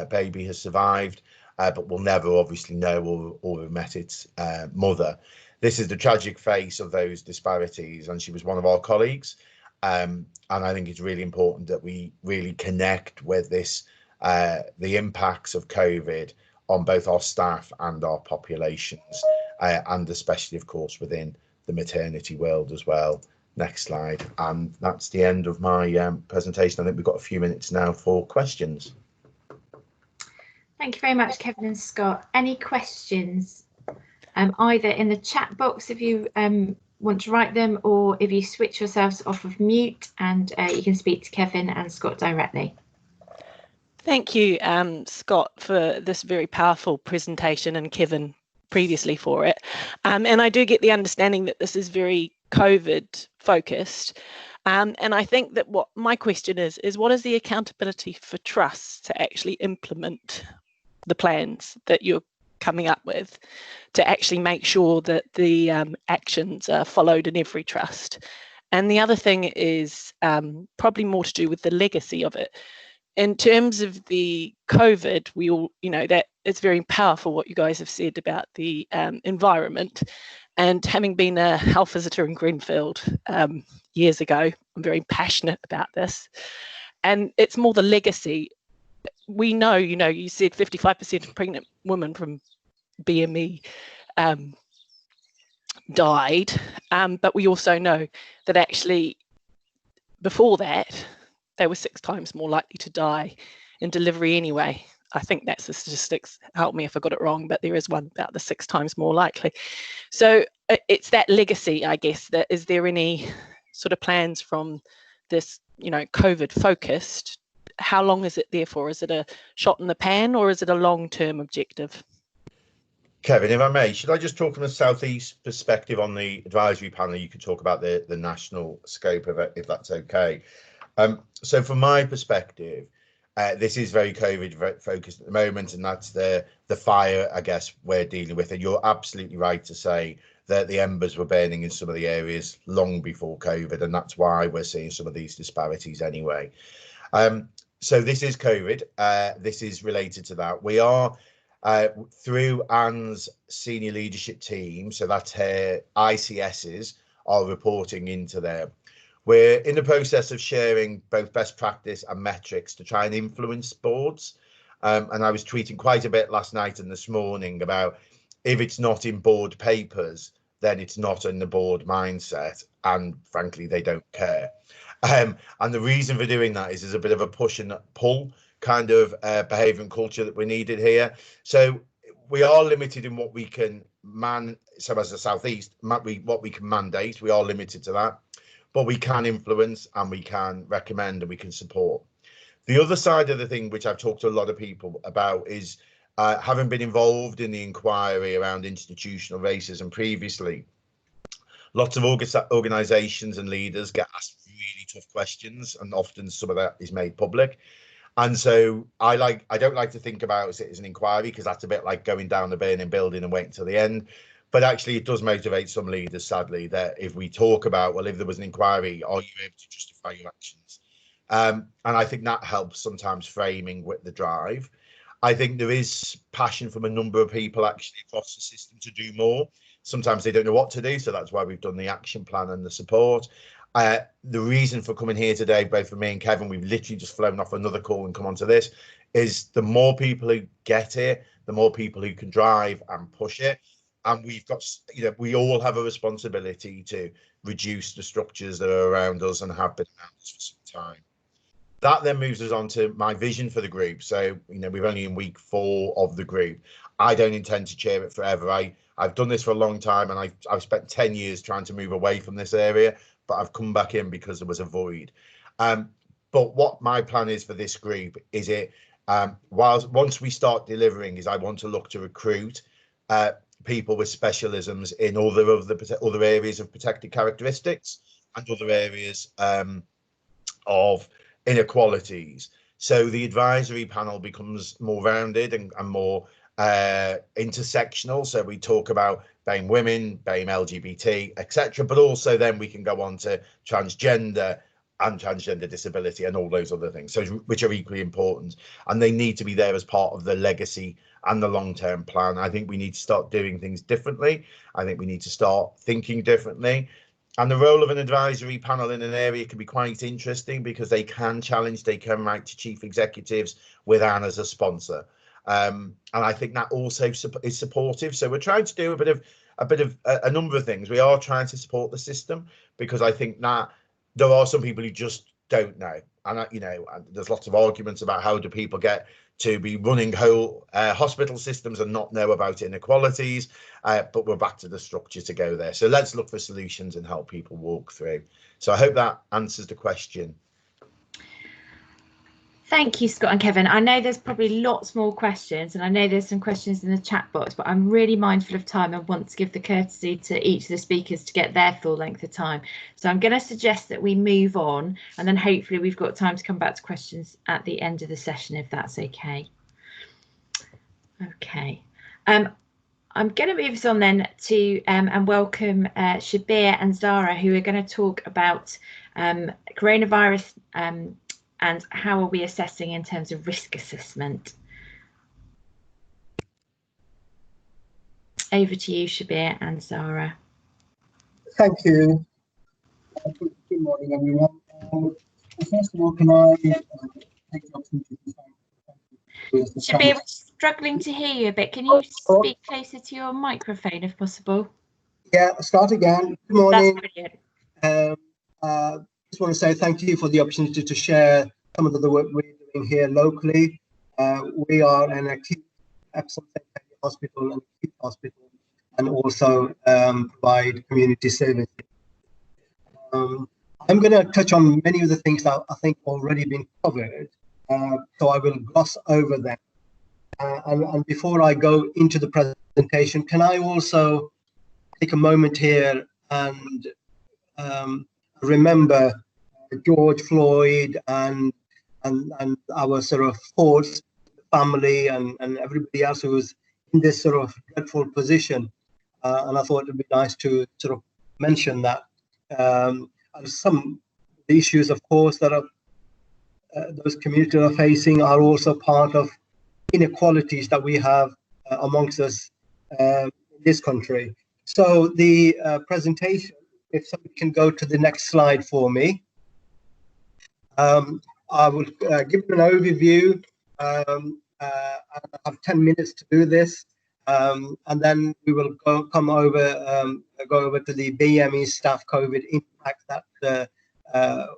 Baby has survived, but we'll never obviously know or have met its mother. This is the tragic face of those disparities, and she was one of our colleagues. And I think it's really important that we really connect with this, the impacts of COVID on both our staff and our populations, and especially, of course, within the maternity world as well. Next slide. And that's the end of my presentation. I think we've got a few minutes now for questions. Thank you very much, Kevin and Scott. Any questions, either in the chat box if you want to write them, or if you switch yourselves off of mute and you can speak to Kevin and Scott directly. Thank you, Scott, for this very powerful presentation, and Kevin previously for it. And I do get the understanding that this is very COVID focused. And I think that what my question is what is the accountability for trusts to actually implement the plans that you're coming up with, to actually make sure that the actions are followed in every trust? And the other thing is probably more to do with the legacy of it. In terms of the COVID, we all, that it's very powerful what you guys have said about the environment. And having been a health visitor in Greenfield years ago, I'm very passionate about this. And it's more the legacy. We know, you said 55% of pregnant women from BAME died, but we also know that actually before that, they were 6 times more likely to die in delivery anyway. I think that's the statistics, help me if I got it wrong, but there is one about the 6 times more likely. So it's that legacy, I guess. That is there any sort of plans from this, you know, COVID focused? How long is it there for? Is it a shot in the pan, or is it a long-term objective? Kevin, if I may, should I just talk from a South East perspective on the advisory panel? You could talk about the national scope of it, if that's okay. So from my perspective, this is very COVID focused at the moment, and that's the fire, I guess, we're dealing with. And you're absolutely right to say that the embers were burning in some of the areas long before COVID, and that's why we're seeing some of these disparities anyway. So this is COVID. This is related to that. We are through Anne's senior leadership team, so that's her ICSs are reporting into there. We're in the process of sharing both best practice and metrics to try and influence boards. And I was tweeting quite a bit last night and this morning about if it's not in board papers, then it's not in the board mindset. And frankly, they don't care. And the reason for doing that is there's a bit of a push and pull kind of behaviour and culture that we needed here. So we are limited in what we can so as a South East, what we can mandate, we are limited to that, but we can influence and we can recommend and we can support. The other side of the thing, which I've talked to a lot of people about, is having been involved in the inquiry around institutional racism previously, lots of organisations and leaders get asked really tough questions, and often some of that is made public. And so I don't like to think about it as an inquiry, because that's a bit like going down the burning building and waiting till the end. But actually, it does motivate some leaders, sadly, that if we talk about, well, if there was an inquiry, are you able to justify your actions? And I think that helps sometimes framing with the drive. I think there is passion from a number of people actually across the system to do more. Sometimes they don't know what to do, so that's why we've done the action plan and the support. The reason for coming here today, both for me and Kevin, we've literally just flown off another call and come onto this, is the more people who get here, the more people who can drive and push it. And we've got, you know, we all have a responsibility to reduce the structures that are around us and have been around us for some time. That then moves us on to my vision for the group. So, you know, we're only in week 4 of the group. I don't intend to chair it forever. I've done this for a long time, and I've spent 10 years trying to move away from this area, but I've come back in because there was a void. But what my plan is for this group is once we start delivering, is I want to look to recruit people with specialisms in other areas of protected characteristics and other areas of inequalities. So the advisory panel becomes more rounded and more intersectional. So we talk about BAME women, BAME LGBT, etc. But also then we can go on to transgender and transgender disability and all those other things, so which are equally important, and they need to be there as part of the legacy and the long-term plan. I think we need to start doing things differently. I think we need to start thinking differently. And the role of an advisory panel in an area can be quite interesting, because they can challenge, they can write to chief executives with Anne as a sponsor. And I think that also is supportive. So we're trying to do a number of things. We are trying to support the system, because I think that there are some people who just don't know. And, you know, there's lots of arguments about how do people get to be running whole hospital systems and not know about inequalities, but we're back to the structure to go there. So let's look for solutions and help people walk through. So I hope that answers the question. Thank you, Scott and Kevin. I know there's probably lots more questions, and I know there's some questions in the chat box, but I'm really mindful of time and want to give the courtesy to each of the speakers to get their full length of time. So I'm going to suggest that we move on, and then hopefully we've got time to come back to questions at the end of the session, if that's okay. Okay. I'm going to move us on then to and welcome Shabir and Zara, who are going to talk about coronavirus and how are we assessing in terms of risk assessment. Over to you, Shabir and Zara. Thank you. Good morning, everyone. First of all, can I take the opportunity to thank Shabir, we're struggling to hear you a bit. Can you speak closer to your microphone if possible? Yeah, I'll start again. Good morning. That's brilliant. Just want to say thank you for the opportunity to share some of the work we're doing here locally. We are an acute hospital and acute hospital, and also provide community services. I'm going to touch on many of the things that I think already been covered, so I will gloss over them. And before I go into the presentation, can I also take a moment here and remember George Floyd and our sort of thoughts, family and everybody else who was in this sort of dreadful position. And I thought it'd be nice to sort of mention that. And some issues, of course, that are those communities are facing are also part of inequalities that we have amongst us in this country. So the presentation, if somebody can go to the next slide for me. I will give an overview. I have 10 minutes to do this, and then we will go over to the BAME staff COVID impact that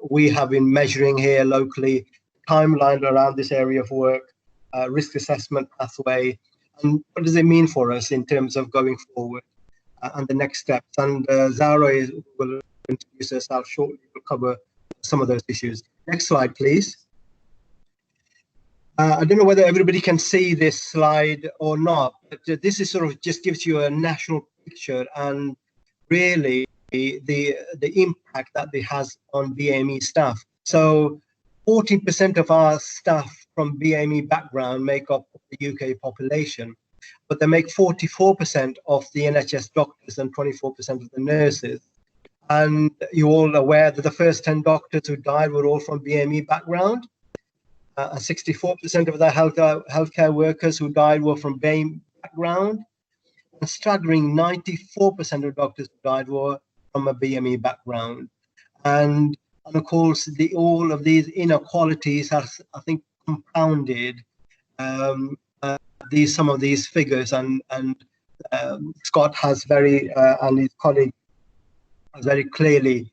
we have been measuring here locally, timeline around this area of work, risk assessment pathway, and what does it mean for us in terms of going forward and the next steps. And Zara will introduce herself shortly. We'll cover some of those issues. Next slide, please. I don't know whether everybody can see this slide or not, but this is sort of just gives you a national picture and really the impact that it has on BAME staff. So 40% of our staff from BAME background make up the UK population, but they make 44% of the NHS doctors and 24% of the nurses. And you're all aware that the first 10 doctors who died were all from BAME background. 64% of the healthcare workers who died were from BAME background. A staggering 94% of doctors who died were from a BAME background. And of course, all of these inequalities has, I think, compounded some of these figures. And Scott has and his colleague has very clearly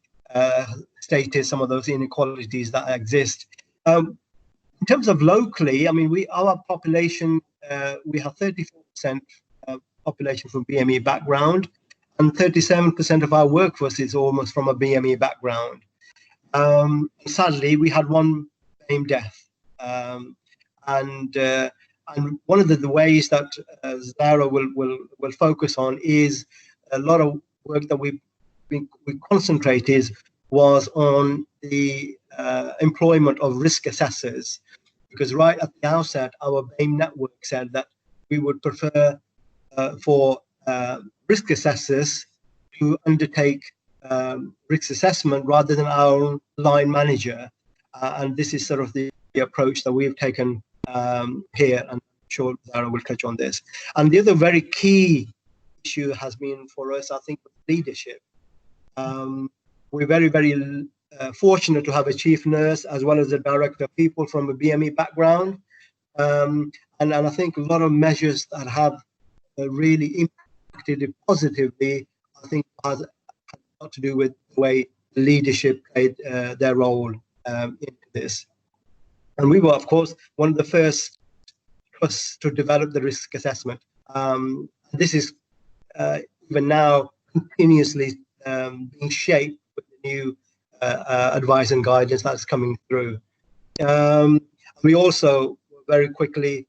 stated some of those inequalities that exist. In terms of locally, I mean, our population, we have 34% population from BAME background, and 37% of our workforce is almost from a BAME background. Sadly, we had one BAME death, and one of the ways that Zara will focus on is a lot of work that we concentrated was on the employment of risk assessors, because right at the outset, our BAME network said that we would prefer for risk assessors to undertake risk assessment rather than our own line manager. And this is sort of the approach that we've taken here, and I'm sure Zara will touch on this. And the other very key issue has been for us, I think, leadership. We're very, very fortunate to have a chief nurse as well as a director of people from a BAME background. And I think a lot of measures that have really impacted it positively, I think, has a lot to do with the way leadership played their role into this. And we were, of course, one of the first trusts to develop the risk assessment. This is even now continuously being shaped with the new advice and guidance that's coming through. We also very quickly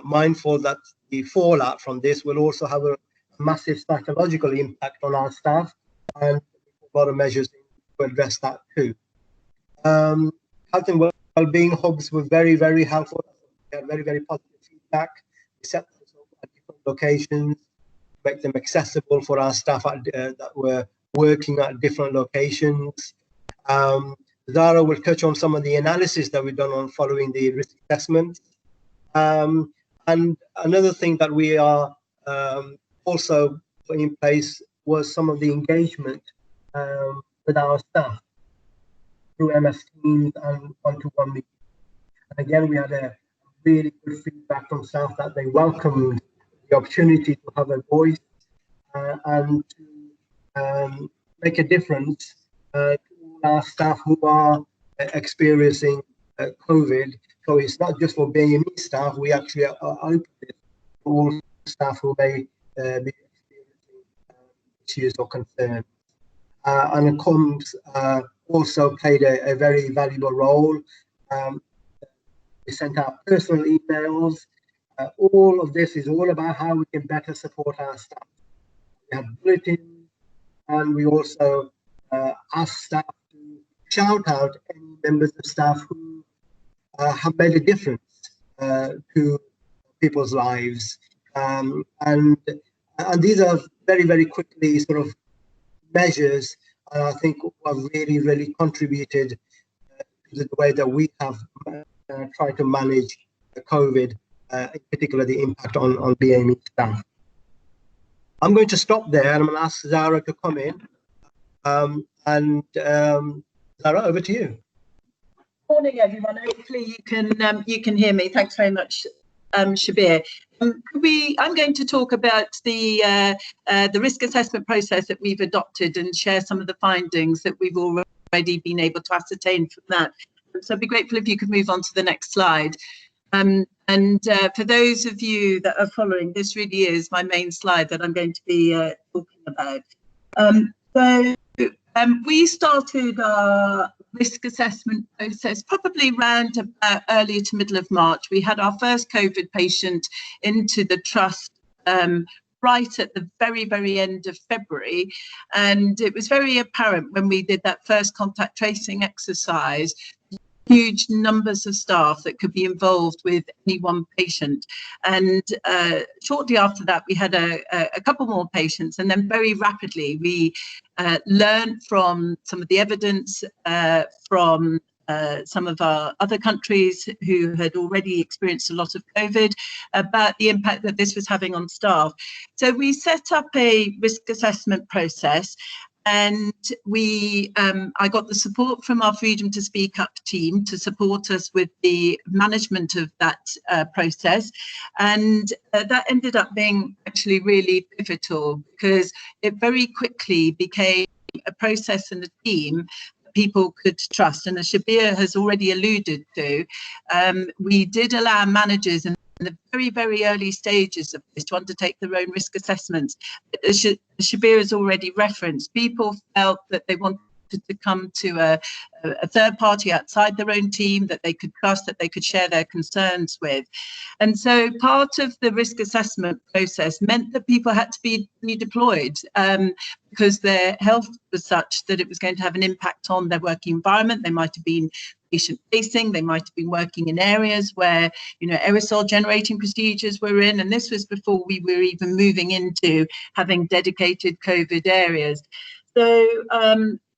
mindful that the fallout from this will also have a massive psychological impact on our staff, and a lot of measures to address that too. Health and well-being hubs were very, very helpful. We had very, very positive feedback. We set those up at different locations, make them accessible for our staff that were working at different locations. Zara will touch on some of the analysis that we've done on following the risk assessment. And another thing that we are also putting in place was some of the engagement with our staff through MS Teams and one-to-one meetings. And again, we had a really good feedback from staff that they welcomed the opportunity to have a voice and to make a difference to our staff who are experiencing COVID, So it's not just for BAME staff, we actually are open it for all staff who may be experiencing issues or concerns. And comms also played a very valuable role. We sent out personal emails. All of this is all about how we can better support our staff. We have bulletins, and we also ask staff to shout out any members of staff who have made a difference to people's lives. And these are very, very quickly sort of measures, and I think have really, really contributed to the way that we have tried to manage the COVID, in particular the impact on BAME staff. I'm going to stop there, and I'm going to ask Zara to come in. Zara, over to you. Morning, everyone. Hopefully you can hear me. Thanks very much, Shabir. I'm going to talk about the risk assessment process that we've adopted and share some of the findings that we've already been able to ascertain from that. So I'd be grateful if you could move on to the next slide. For those of you that are following, this really is my main slide that I'm going to be talking about. We started our risk assessment process probably around about early to middle of March. We had our first COVID patient into the trust right at the very, very end of February. And it was very apparent when we did that first contact tracing exercise, huge numbers of staff that could be involved with any one patient. And shortly after that, we had a couple more patients. And then very rapidly, we learned from some of the evidence from some of our other countries who had already experienced a lot of COVID about the impact that this was having on staff. So we set up a risk assessment process. And I got the support from our Freedom to Speak Up team to support us with the management of that process. And that ended up being actually really pivotal because it very quickly became a process and a team people could trust. And as Shabir has already alluded to, we did allow managers in the very, very early stages of this to undertake their own risk assessments. As Shabir has already referenced, people felt that they wanted to come to a third party outside their own team that they could trust, that they could share their concerns with. And so part of the risk assessment process meant that people had to be redeployed because their health was such that it was going to have an impact on their working environment. They might have been patient facing, they might have been working in areas where, aerosol generating procedures were in, and this was before we were even moving into having dedicated COVID areas. So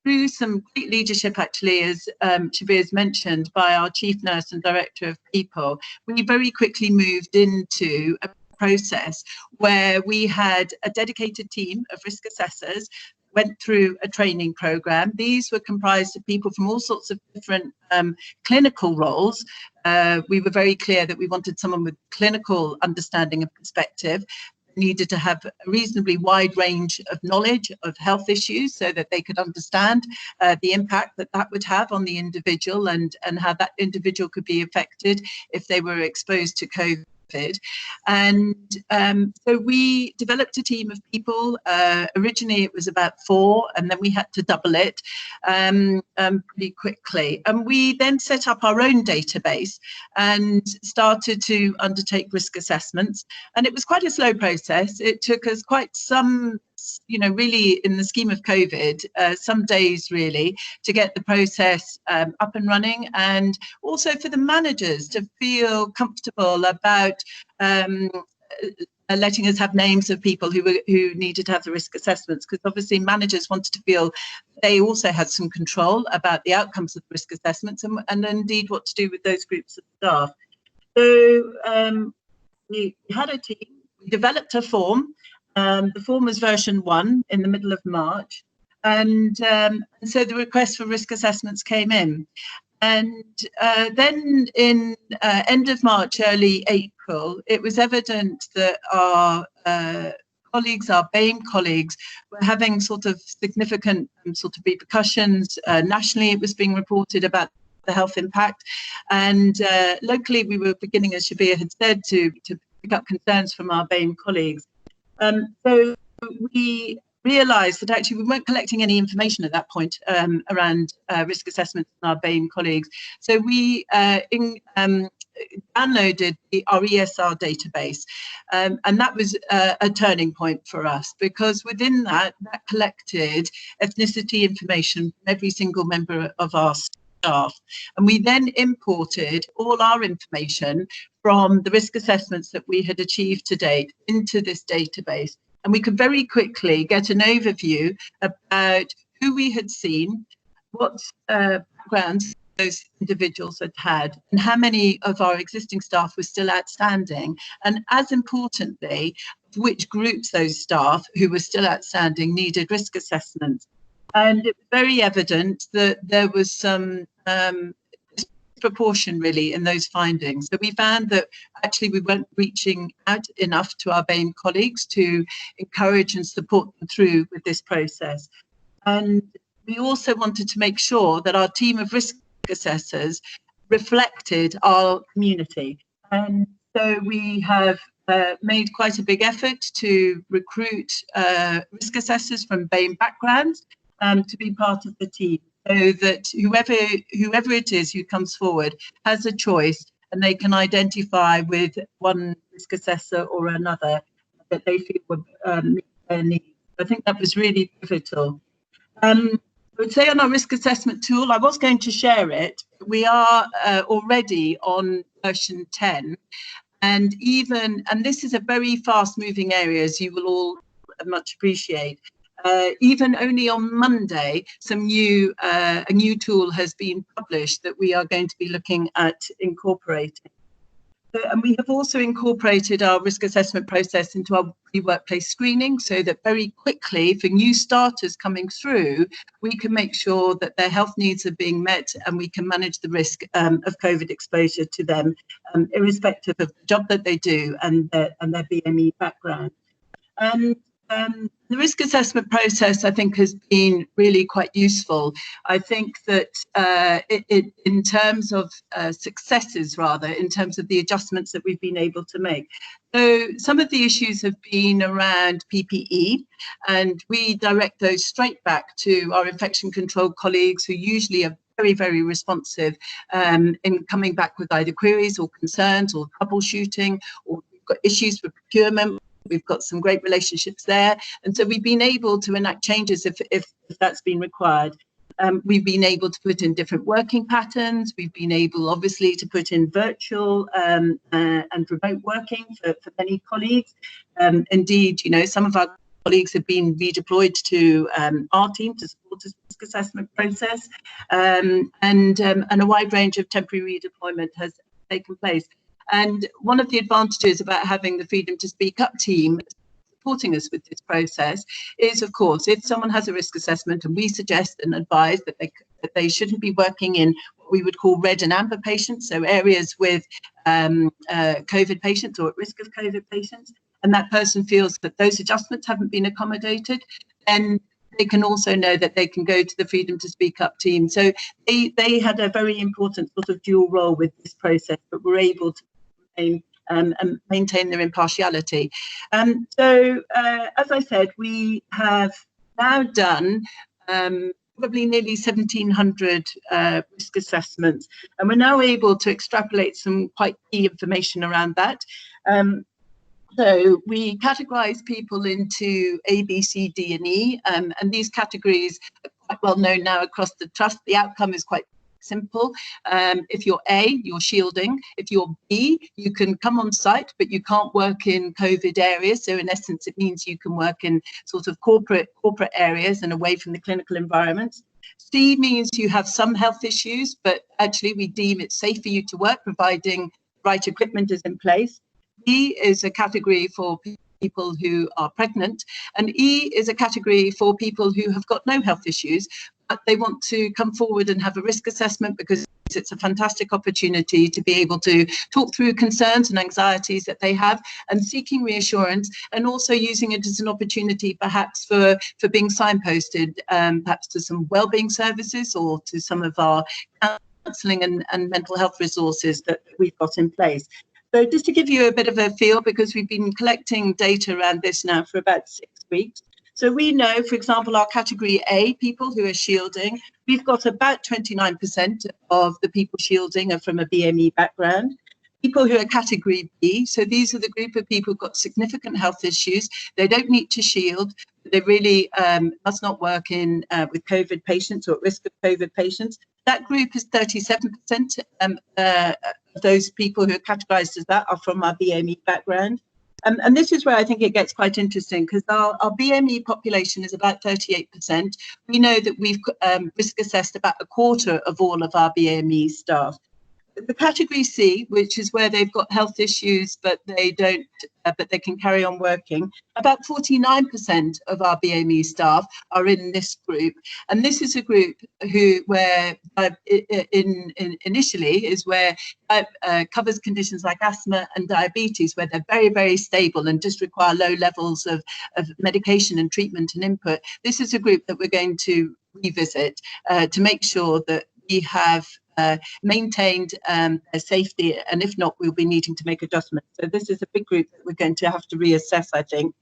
through some great leadership, actually, as Shabir's mentioned, by our Chief Nurse and Director of People, we very quickly moved into a process where we had a dedicated team of risk assessors, went through a training program. These were comprised of people from all sorts of different clinical roles. We were very clear that we wanted someone with clinical understanding and perspective, needed to have a reasonably wide range of knowledge of health issues so that they could understand the impact that would have on the individual and how that individual could be affected if they were exposed to COVID. And so we developed a team of people. Originally it was about 4, and then we had to double it pretty quickly. And we then set up our own database and started to undertake risk assessments. And it was quite a slow process. It took us quite some, really in the scheme of COVID, some days really to get the process up and running, and also for the managers to feel comfortable about letting us have names of people who needed to have the risk assessments, because obviously managers wanted to feel they also had some control about the outcomes of the risk assessments and indeed what to do with those groups of staff. So we had a team, we developed a form. The form was version 1 in the middle of March, and so the request for risk assessments came in. And then in end of March, early April, it was evident that our colleagues, our BAME colleagues, were having sort of significant sort of repercussions. Nationally, it was being reported about the health impact. And locally, we were beginning, as Shabir had said, to pick up concerns from our BAME colleagues. So we realised that actually we weren't collecting any information at that point around risk assessments from our BAME colleagues. So we downloaded our ESR database, and that was a turning point for us, because within that collected ethnicity information from every single member of our staff, and we then imported all our information from the risk assessments that we had achieved to date into this database, and we could very quickly get an overview about who we had seen, what backgrounds those individuals had, and how many of our existing staff were still outstanding, and as importantly, which groups those staff who were still outstanding needed risk assessments. And it was very evident that there was some disproportion really in those findings. So we found that actually we weren't reaching out enough to our BAME colleagues to encourage and support them through with this process. And we also wanted to make sure that our team of risk assessors reflected our community. And so we have made quite a big effort to recruit risk assessors from BAME backgrounds to be part of the team, so that whoever it is who comes forward has a choice, and they can identify with one risk assessor or another that they feel would meet their needs. I think that was really pivotal. I would say on our risk assessment tool, I was going to share it. We are already on version 10, and this is a very fast moving area, as you will all much appreciate. Even only on Monday, a new tool has been published that we are going to be looking at incorporating. And we have also incorporated our risk assessment process into our workplace screening, so that very quickly for new starters coming through, we can make sure that their health needs are being met, and we can manage the risk of COVID exposure to them, irrespective of the job that they do and their BME background. The risk assessment process, I think, has been really quite useful. I think that in terms of successes, rather, in terms of the adjustments that we've been able to make. So some of the issues have been around PPE, and we direct those straight back to our infection control colleagues, who usually are very, very responsive in coming back with either queries or concerns or troubleshooting, or we've got issues with procurement. We've got some great relationships there. And so we've been able to enact changes if that's been required. We've been able to put in different working patterns. We've been able, obviously, to put in virtual and remote working for many colleagues. Indeed, some of our colleagues have been redeployed to our team to support the risk assessment process. And a wide range of temporary redeployment has taken place. And one of the advantages about having the Freedom to Speak Up team supporting us with this process is, of course, if someone has a risk assessment and we suggest and advise that they shouldn't be working in what we would call red and amber patients, so areas with COVID patients or at risk of COVID patients, and that person feels that those adjustments haven't been accommodated, then they can also know that they can go to the Freedom to Speak Up team. So they had a very important sort of dual role with this process, but were able to and maintain their impartiality. So, as I said, we have now done probably nearly 1,700 risk assessments, and we're now able to extrapolate some quite key information around that. So we categorise people into A, B, C, D, and E, and these categories are quite well known now across the trust. The outcome is quite simple. If you're A, you're shielding. If you're B, you can come on site, but you can't work in COVID areas. So in essence, it means you can work in sort of corporate areas and away from the clinical environments. C means you have some health issues, but actually we deem it safe for you to work, providing right equipment is in place. D is a category for people who are pregnant, and E is a category for people who have got no health issues, but they want to come forward and have a risk assessment because it's a fantastic opportunity to be able to talk through concerns and anxieties that they have, and seeking reassurance, and also using it as an opportunity perhaps for being signposted perhaps to some wellbeing services or to some of our counselling and mental health resources that we've got in place. So just to give you a bit of a feel, because we've been collecting data around this now for about 6 weeks. So we know, for example, our category A, people who are shielding, we've got about 29% of the people shielding are from a BME background. People who are category B, so these are the group of people who've got significant health issues. They don't need to shield. They really must not work in with COVID patients or at risk of COVID patients. That group is 37% of those people who are categorized as that are from our BME background. And this is where I think it gets quite interesting, because our BME population is about 38%. We know that we've risk assessed about a quarter of all of our BME staff. The category C, which is where they've got health issues, but they don't, but they can carry on working. About 49% of our BME staff are in this group, and this is a group where initially is where covers conditions like asthma and diabetes, where they're very, very stable and just require low levels of medication and treatment and input. This is a group that we're going to revisit to make sure that we have maintained safety, and if not, we'll be needing to make adjustments. So this is a big group that we're going to have to reassess, I think.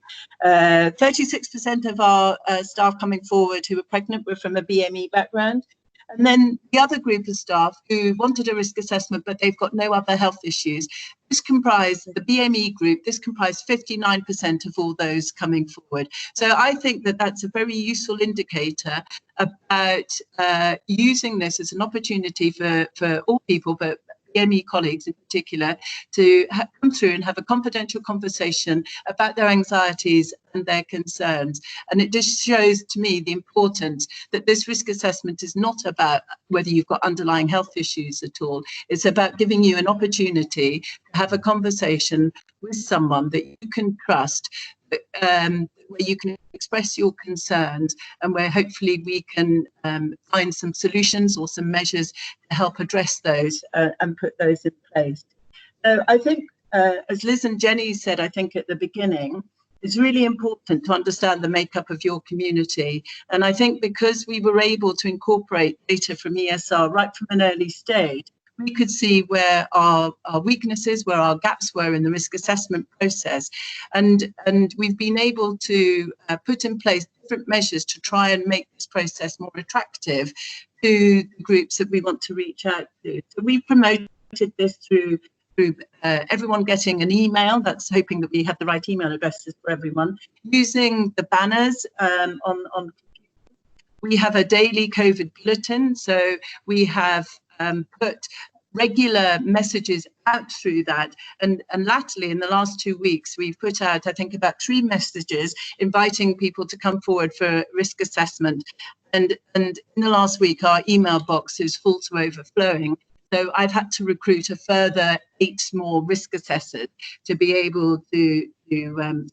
36% of our staff coming forward who were pregnant were from a BME background. And then the other group of staff who wanted a risk assessment, but they've got no other health issues. This comprised, the BME group, this comprised 59% of all those coming forward. So I think that that's a very useful indicator about using this as an opportunity for all people, but BME colleagues in particular, to come through and have a confidential conversation about their anxieties and their concerns. And it just shows to me the importance that this risk assessment is not about whether you've got underlying health issues at all. It's about giving you an opportunity to have a conversation with someone that you can trust, where you can express your concerns, and where hopefully we can find some solutions or some measures to help address those and put those in place. So I think, as Liz and Jenny said, I think at the beginning, it's really important to understand the makeup of your community. And I think because we were able to incorporate data from ESR right from an early stage, we could see where our weaknesses, where our gaps were in the risk assessment process. And we've been able to put in place different measures to try and make this process more attractive to the groups that we want to reach out to. So we promoted this through everyone getting an email. That's hoping that we have the right email addresses for everyone. Using the banners on we have a daily COVID bulletin. So we have put regular messages out through that, and latterly in the last 2 weeks we've put out, I think, about 3 messages inviting people to come forward for risk assessment, and in the last week our email box is full to overflowing. So I've had to recruit a further 8 more risk assessors to be able to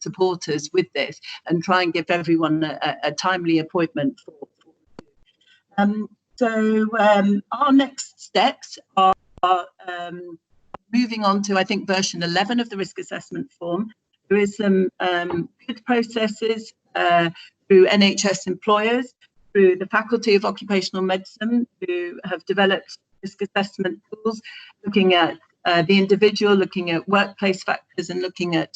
support us with this and try and give everyone a timely appointment for. So our next steps are moving on to, I think, version 11 of the risk assessment form. There is some good processes through NHS employers, through the Faculty of Occupational Medicine, who have developed risk assessment tools, looking at the individual, looking at workplace factors, and looking at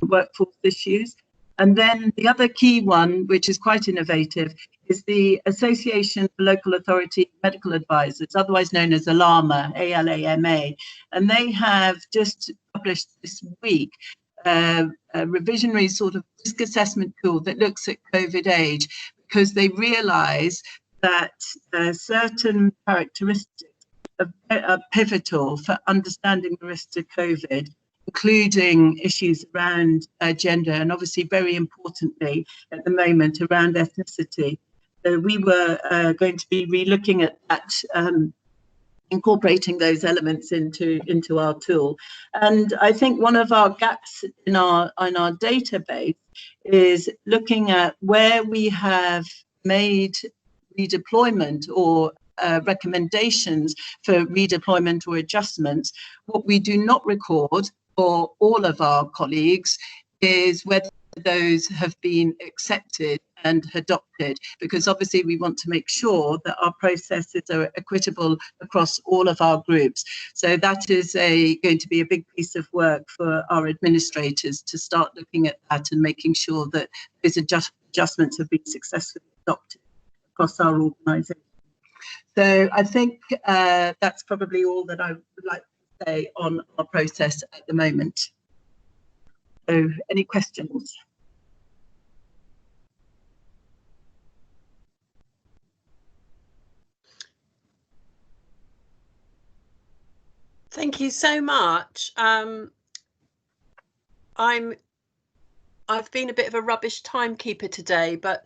workforce issues. And then the other key one, which is quite innovative, is the Association for Local Authority Medical Advisors, otherwise known as ALAMA, A-L-A-M-A. And they have just published this week a revisionary sort of risk assessment tool that looks at COVID age, because they realise that certain characteristics are pivotal for understanding the risks of COVID, including issues around gender, and obviously very importantly at the moment around ethnicity. So we were going to be re-looking at that, incorporating those elements into our tool. And I think one of our gaps in our database is looking at where we have made redeployment or recommendations for redeployment or adjustments. What we do not record for all of our colleagues is whether those have been accepted and adopted, because obviously we want to make sure that our processes are equitable across all of our groups. So that is going to be a big piece of work for our administrators to start looking at that and making sure that those adjustments have been successfully adopted across our organisation. So I think that's probably all that I would like to say on our process at the moment. So any questions? Thank you so much. I've been a bit of a rubbish timekeeper today, but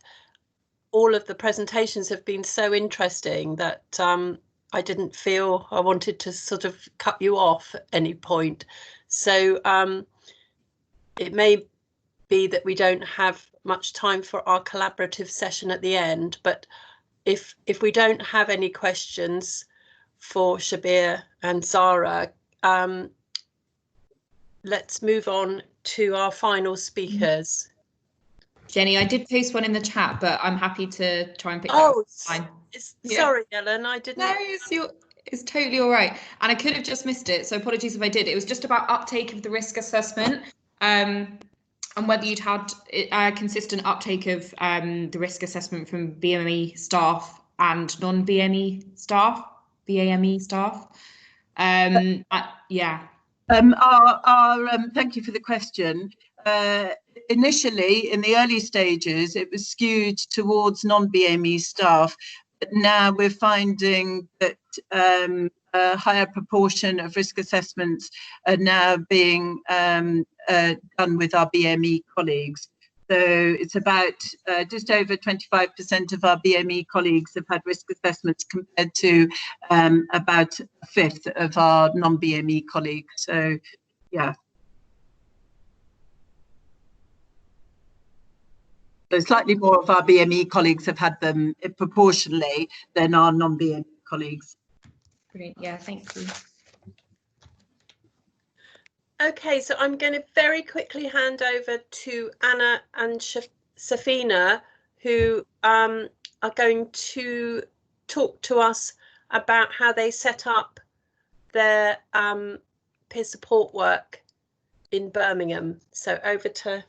all of the presentations have been so interesting that I didn't feel I wanted to sort of cut you off at any point. So it may be that we don't have much time for our collaborative session at the end, but if we don't have any questions for Shabir and Zara, let's move on to our final speakers. Jenny, I did post one in the chat, but I'm happy to try and pick that up. Fine. Sorry, Ellen, I didn't. No, it's totally all right. And I could have just missed it, so apologies if I did. It was just about uptake of the risk assessment, and whether you'd had a consistent uptake of the risk assessment from BAME staff and non-BAME staff. Yeah. Thank you for the question. Initially, in the early stages, it was skewed towards non-BAME staff, but now we're finding that a higher proportion of risk assessments are now being done with our BAME colleagues. So it's about just over 25% of our BAME colleagues have had risk assessments, compared to about a fifth of our non-BAME colleagues. So, yeah. So slightly more of our BAME colleagues have had them proportionally than our non-BAME colleagues. Brilliant. Yeah, thank you. Okay, so I'm going to very quickly hand over to Anna and Safina, who are going to talk to us about how they set up their peer support work in Birmingham. So over to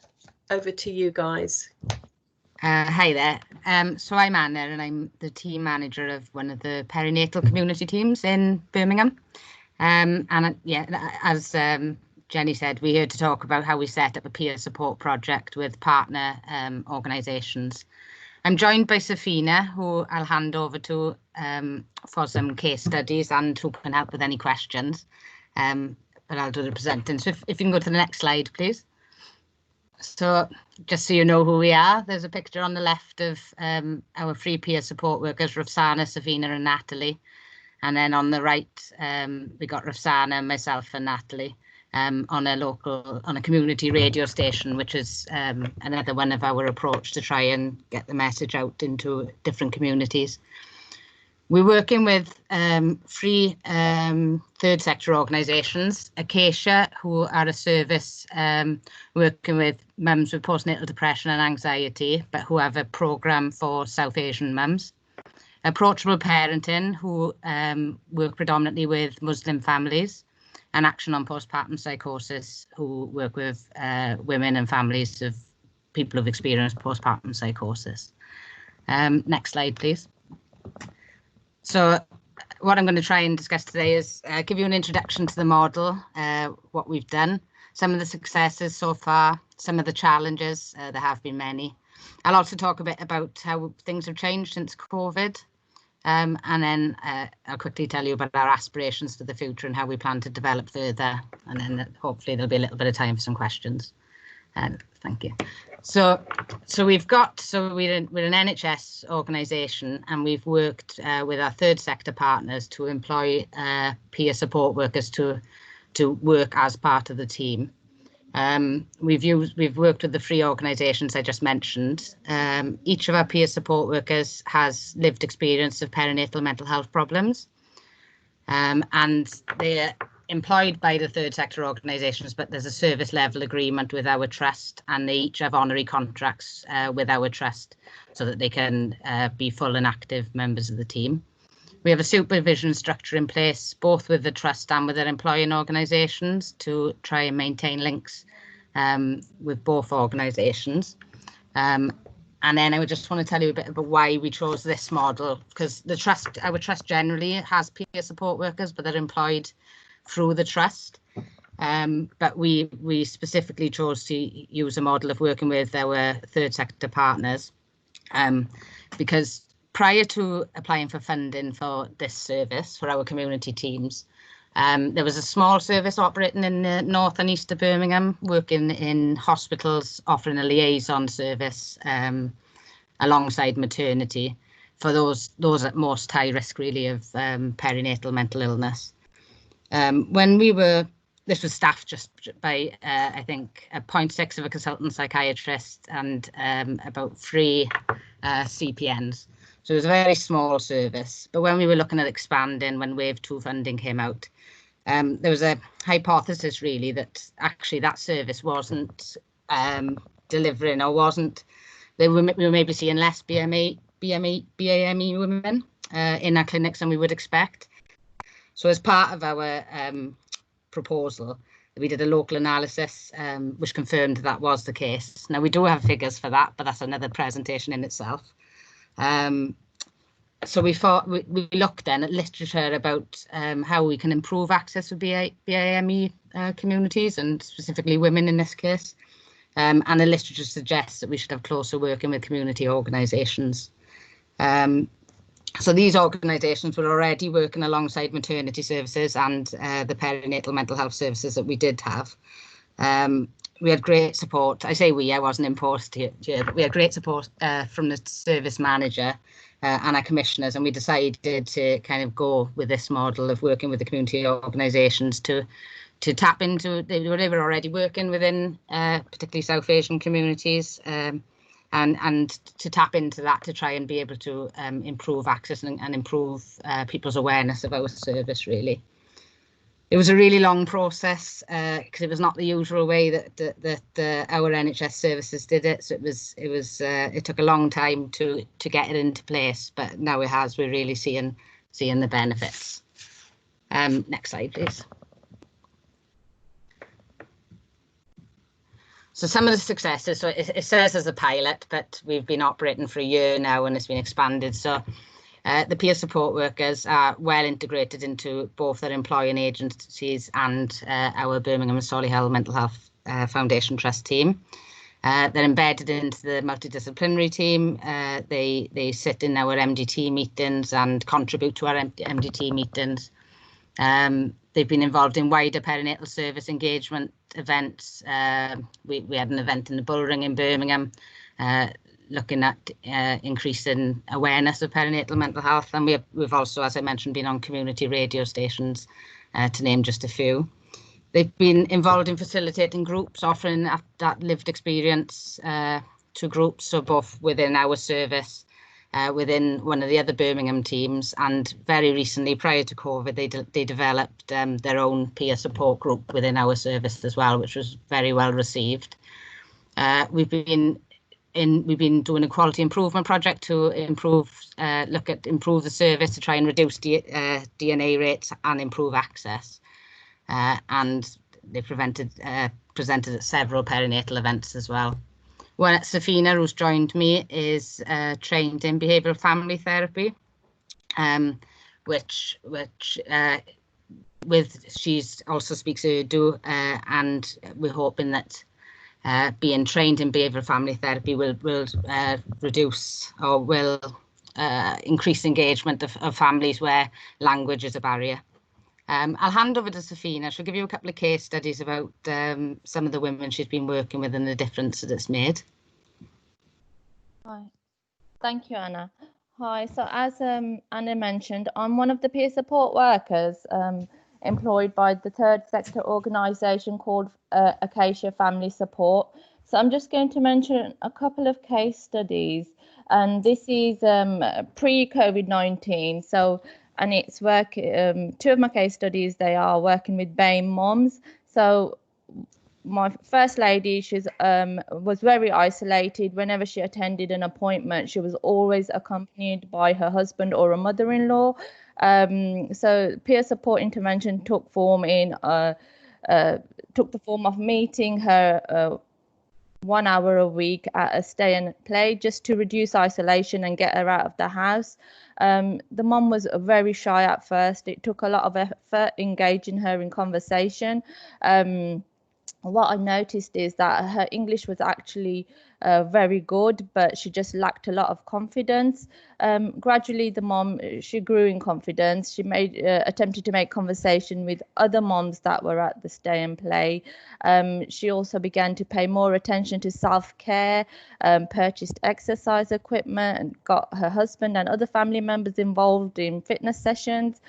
you guys. Hi there. So I'm Anna, and I'm the team manager of one of the perinatal community teams in Birmingham. And as Jenny said, we're here to talk about how we set up a peer support project with partner organisations. I'm joined by Safina, who I'll hand over to for some case studies and who can help with any questions. But I'll do the presenting. So if you can go to the next slide, please. So just so you know who we are, there's a picture on the left of our free peer support workers, Rafsana, Safina and Natalie. And then on the right, we got Rafsana, myself and Natalie on a community radio station, which is another one of our approach to try and get the message out into different communities. We're working with three third sector organisations, Acacia, who are a service working with mums with postnatal depression and anxiety, but who have a programme for South Asian mums. Approachable Parenting, who work predominantly with Muslim families, and Action on Postpartum Psychosis, who work with women and families of people who've experienced postpartum psychosis. Next slide, please. So what I'm going to try and discuss today is give you an introduction to the model, what we've done, some of the successes so far, some of the challenges, there have been many. I'll also talk a bit about how things have changed since COVID, and then I'll quickly tell you about our aspirations for the future and how we plan to develop further, and then hopefully there'll be a little bit of time for some questions. Thank you. So we're an NHS organisation, and we've worked with our third sector partners to employ peer support workers to work as part of the team. We've worked with the three organisations I just mentioned. Each of our peer support workers has lived experience of perinatal mental health problems, and employed by the third sector organisations, but there's a service level agreement with our trust, and they each have honorary contracts with our trust so that they can be full and active members of the team. We have a supervision structure in place, both with the trust and with their employing organisations, to try and maintain links with both organisations. And then I would just want to tell you a bit about why we chose this model, because our trust generally has peer support workers, but they're employed through the trust. But we specifically chose to use a model of working with our third sector partners, because prior to applying for funding for this service for our community teams, there was a small service operating in the north and east of Birmingham, working in hospitals, offering a liaison service alongside maternity for those at most high risk, really, of perinatal mental illness. This was staffed just by, I think, 0.6 of a consultant psychiatrist and about 3 CPNs. So it was a very small service. But when we were looking at expanding, when Wave 2 funding came out, there was a hypothesis really that actually that service wasn't delivering, or wasn't, we were maybe seeing less BAME women in our clinics than we would expect. So as part of our proposal, we did a local analysis which confirmed that was the case. Now we do have figures for that, but that's another presentation in itself. So we looked then at literature about how we can improve access for BAME communities, and specifically women in this case. And the literature suggests that we should have closer working with community organisations. So these organisations were already working alongside maternity services and the perinatal mental health services that we did have. We had great support. I say we, I wasn't imposed here, but we had great support from the service manager and our commissioners, and we decided to kind of go with this model of working with the community organisations to tap into, they were already working within particularly South Asian communities, and to tap into that to try and be able to improve access and improve people's awareness of our service, really. It was a really long process because it was not the usual way that our NHS services did it. So it took a long time to get it into place, but now it has. We're really seeing the benefits. Next slide, please. So some of the successes. So it says as a pilot, but we've been operating for a year now, and it's been expanded. So. The peer support workers are well integrated into both their employing agencies and our Birmingham and Solihull Mental Health Foundation Trust team. They're embedded into the multidisciplinary team. They sit in our MDT meetings and contribute to our MDT meetings. They've been involved in wider perinatal service engagement events. We had an event in the Bullring in Birmingham, looking at increasing awareness of perinatal mental health, and we've also, as I mentioned, been on community radio stations, to name just a few. They've been involved in facilitating groups, offering that lived experience to groups, so both within our service, within one of the other Birmingham teams, and very recently, prior to COVID, they developed their own peer support group within our service as well, which was very well received. We've been doing a quality improvement project to improve the service to try and reduce DNA rates and improve access. And they presented at several perinatal events as well. One, Safina, who's joined me, is trained in behavioural family therapy, which she's also speaks Urdu, and we're hoping that being trained in behavioural family therapy will reduce or will increase engagement of families where language is a barrier. I'll hand over to Safina. She'll give you a couple of case studies about some of the women she's been working with and the difference that it's made. Hi, thank you, Anna. Hi, so as Anna mentioned, I'm one of the peer support workers employed by the third sector organisation called Acacia Family Support. So I'm just going to mention a couple of case studies, and this is pre-COVID-19. So and it's two of my case studies, they are working with BAME moms. So my first lady, she's was very isolated. Whenever she attended an appointment, she was always accompanied by her husband or a mother-in-law. So peer support intervention took the form of meeting her 1 hour a week at a stay and play, just to reduce isolation and get her out of the house. The mom was very shy at first. It took a lot of effort engaging her in conversation. What I noticed is that her English was actually very good, but she just lacked a lot of confidence. Gradually, the mom, she grew in confidence. She attempted to make conversation with other moms that were at the stay and play. She also began to pay more attention to self-care, purchased exercise equipment, and got her husband and other family members involved in fitness sessions.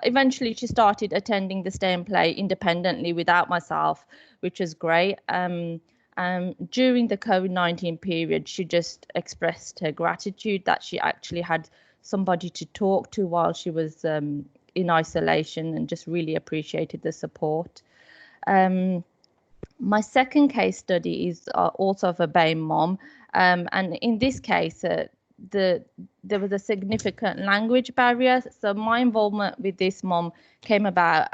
Eventually she started attending the stay and play independently without myself, which was great. During the COVID-19 period, she just expressed her gratitude that she actually had somebody to talk to while she was in isolation, and just really appreciated the support. My second case study is also of a BAME mom, and in this case, there was a significant language barrier. So my involvement with this mom came about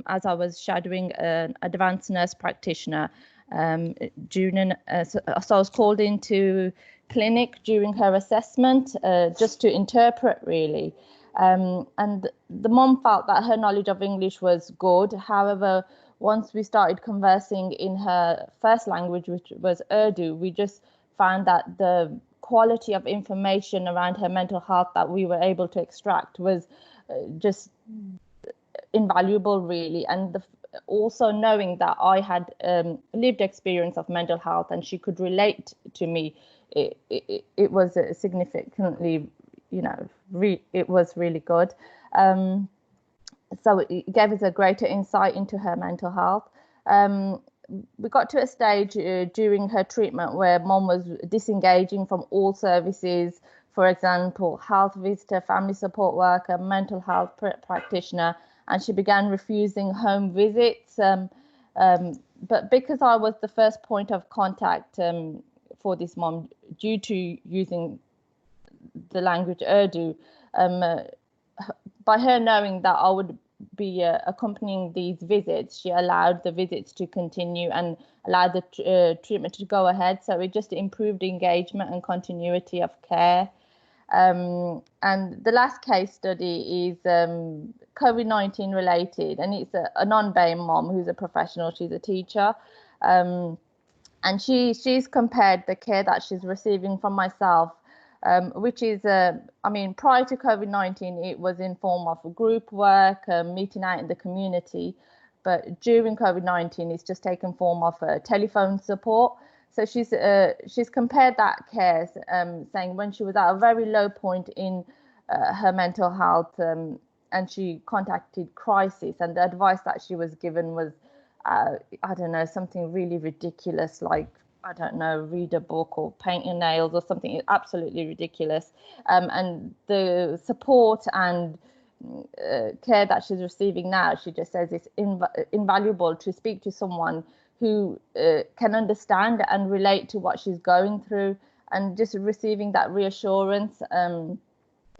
as I was shadowing an advanced nurse practitioner. So I was called into clinic during her assessment just to interpret, really. And the mom felt that her knowledge of English was good. However, once we started conversing in her first language, which was Urdu, we just found that the quality of information around her mental health that we were able to extract was just invaluable, really. And also knowing that I had lived experience of mental health and she could relate to me, it was significantly, it was really good. So it gave us a greater insight into her mental health. We got to a stage during her treatment where mom was disengaging from all services, for example, health visitor, family support worker, mental health practitioner, and she began refusing home visits. But because I was the first point of contact for this mom, due to using the language Urdu, by her knowing that I would be accompanying these visits, she allowed the visits to continue and allowed the treatment to go ahead. So it just improved engagement and continuity of care. And the last case study is COVID-19 related, and it's a non-BAME mom who's a professional. She's a teacher, and she's compared the care that she's receiving from myself, which is, prior to COVID-19, it was in form of group work, meeting out in the community. But during COVID-19, it's just taken form of telephone support. So she's compared that care, saying when she was at a very low point in her mental health, and she contacted crisis, and the advice that she was given was, I don't know, something really ridiculous, like, I don't know, read a book or paint your nails or something absolutely ridiculous. And the support and care that she's receiving now, she just says it's invaluable to speak to someone who can understand and relate to what she's going through, and just receiving that reassurance.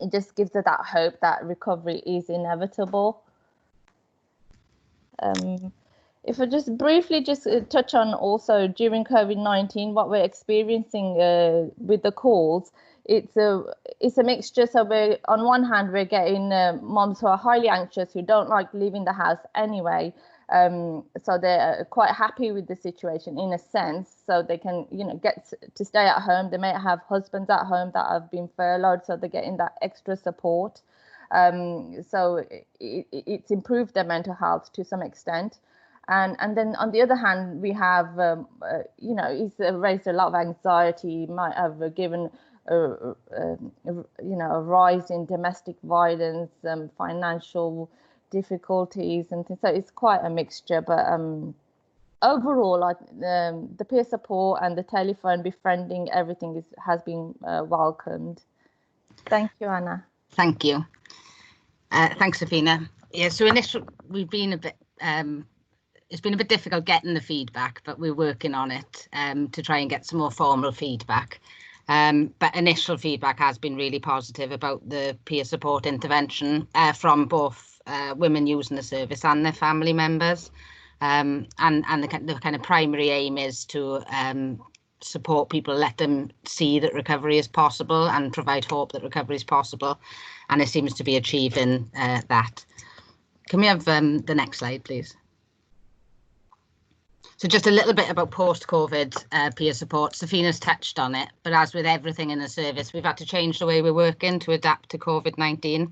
It just gives her that hope that recovery is inevitable. If I just briefly touch on also during COVID-19, what we're experiencing with the calls, it's a mixture. So on one hand, we're getting moms who are highly anxious, who don't like leaving the house anyway. So they're quite happy with the situation in a sense, so they can, get to stay at home. They may have husbands at home that have been furloughed, so they're getting that extra support. So it's improved their mental health to some extent. And then on the other hand, we have, it's raised a lot of anxiety, might have given, a rise in domestic violence, financial difficulties, and things. So it's quite a mixture. But overall, the peer support and the telephone befriending, everything has been welcomed. Thank you, Anna. Thank you. Thanks, Safina. Yeah, so we've been a bit, it's been a bit difficult getting the feedback, but we're working on it to try and get some more formal feedback. But initial feedback has been really positive about the peer support intervention from both women using the service and their family members. And the kind of primary aim is to support people, let them see that recovery is possible and provide hope that recovery is possible. And it seems to be achieving that. Can we have the next slide, please? So just a little bit about post-COVID peer support. Safina's touched on it, but as with everything in the service, we've had to change the way we're working to adapt to COVID-19.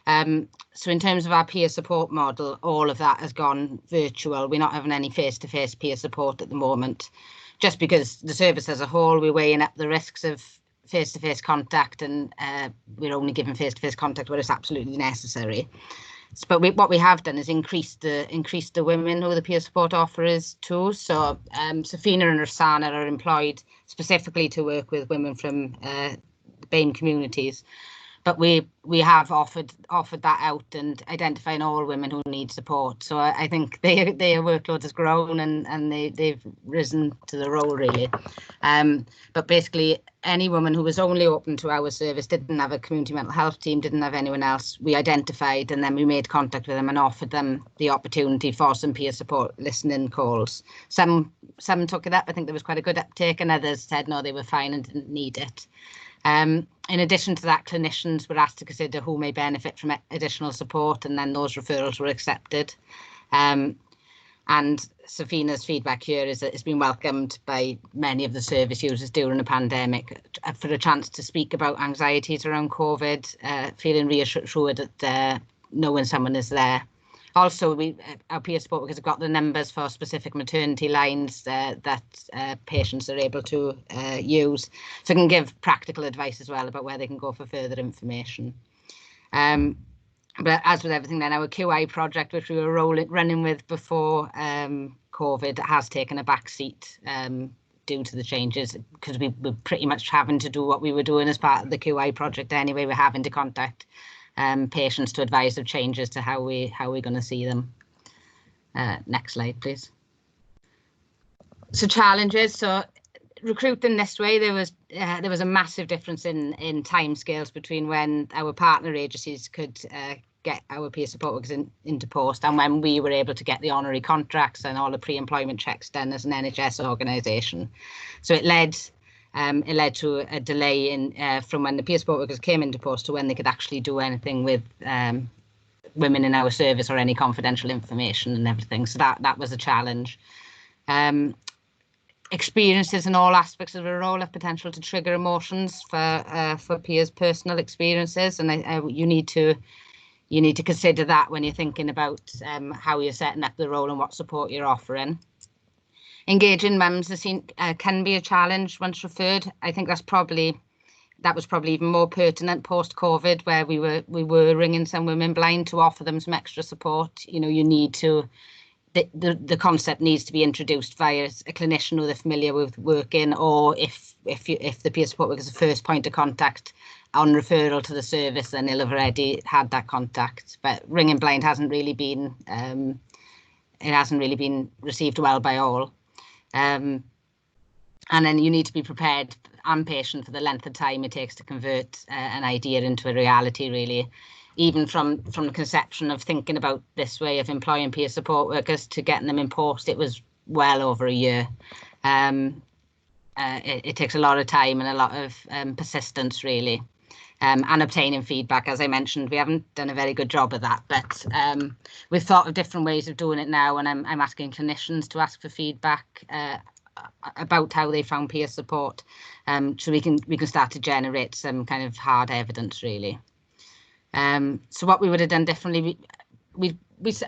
So in terms of our peer support model, all of that has gone virtual. We're not having any face-to-face peer support at the moment, just because the service as a whole, we're weighing up the risks of face-to-face contact, and we're only giving face-to-face contact where it's absolutely necessary. But what we have done is increase the women who the peer support offer is to. So Safina and Rosanna are employed specifically to work with women from BAME communities. But we have offered that out and identifying all women who need support. So I think their workload has grown and they've risen to the role really. But basically any woman who was only open to our service, didn't have a community mental health team, didn't have anyone else, we identified and then we made contact with them and offered them the opportunity for some peer support listening calls. Some took it up. I think there was quite a good uptake, and others said no, they were fine and didn't need it. In addition to that, clinicians were asked to consider who may benefit from additional support, and then those referrals were accepted. And Safina's feedback here is that it's been welcomed by many of the service users during the pandemic for a chance to speak about anxieties around COVID, feeling reassured that knowing someone is there. Also, our peer support workers have got the numbers for specific maternity lines that patients are able to use, so it can give practical advice as well about where they can go for further information. But as with everything then, our QI project, which we were running with before COVID, has taken a back seat due to the changes, because we were pretty much having to do what we were doing as part of the QI project anyway. We're having to contact patients to advise of changes to how we're going to see them. Next slide, please. So challenges. So recruiting this way, there was a massive difference in timescales between when our partner agencies could get our peer support workers into post and when we were able to get the honorary contracts and all the pre-employment checks done as an NHS organisation. So it led to a delay in from when the peer support workers came into post to when they could actually do anything with women in our service or any confidential information and everything. So that was a challenge. Experiences in all aspects of a role have potential to trigger emotions for peers' personal experiences, and you need to consider that when you're thinking about how you're setting up the role and what support you're offering. Engaging mums can be a challenge once referred. I think that was probably even more pertinent post-COVID, where we were ringing some women blind to offer them some extra support. You know, you need to. The concept needs to be introduced via a clinician who they're familiar with working, or if the peer support worker is the first point of contact on referral to the service, then they'll have already had that contact. But ringing blind hasn't really been received well by all. And then you need to be prepared and patient for the length of time it takes to convert an idea into a reality, really. Even from the conception of thinking about this way of employing peer support workers to getting them in post, it was well over a year. It takes a lot of time and a lot of persistence, really, and obtaining feedback. As I mentioned, we haven't done a very good job of that, but we've thought of different ways of doing it now, and I'm asking clinicians to ask for feedback about how they found peer support, so we can start to generate some kind of hard evidence, really. So what we would have done differently,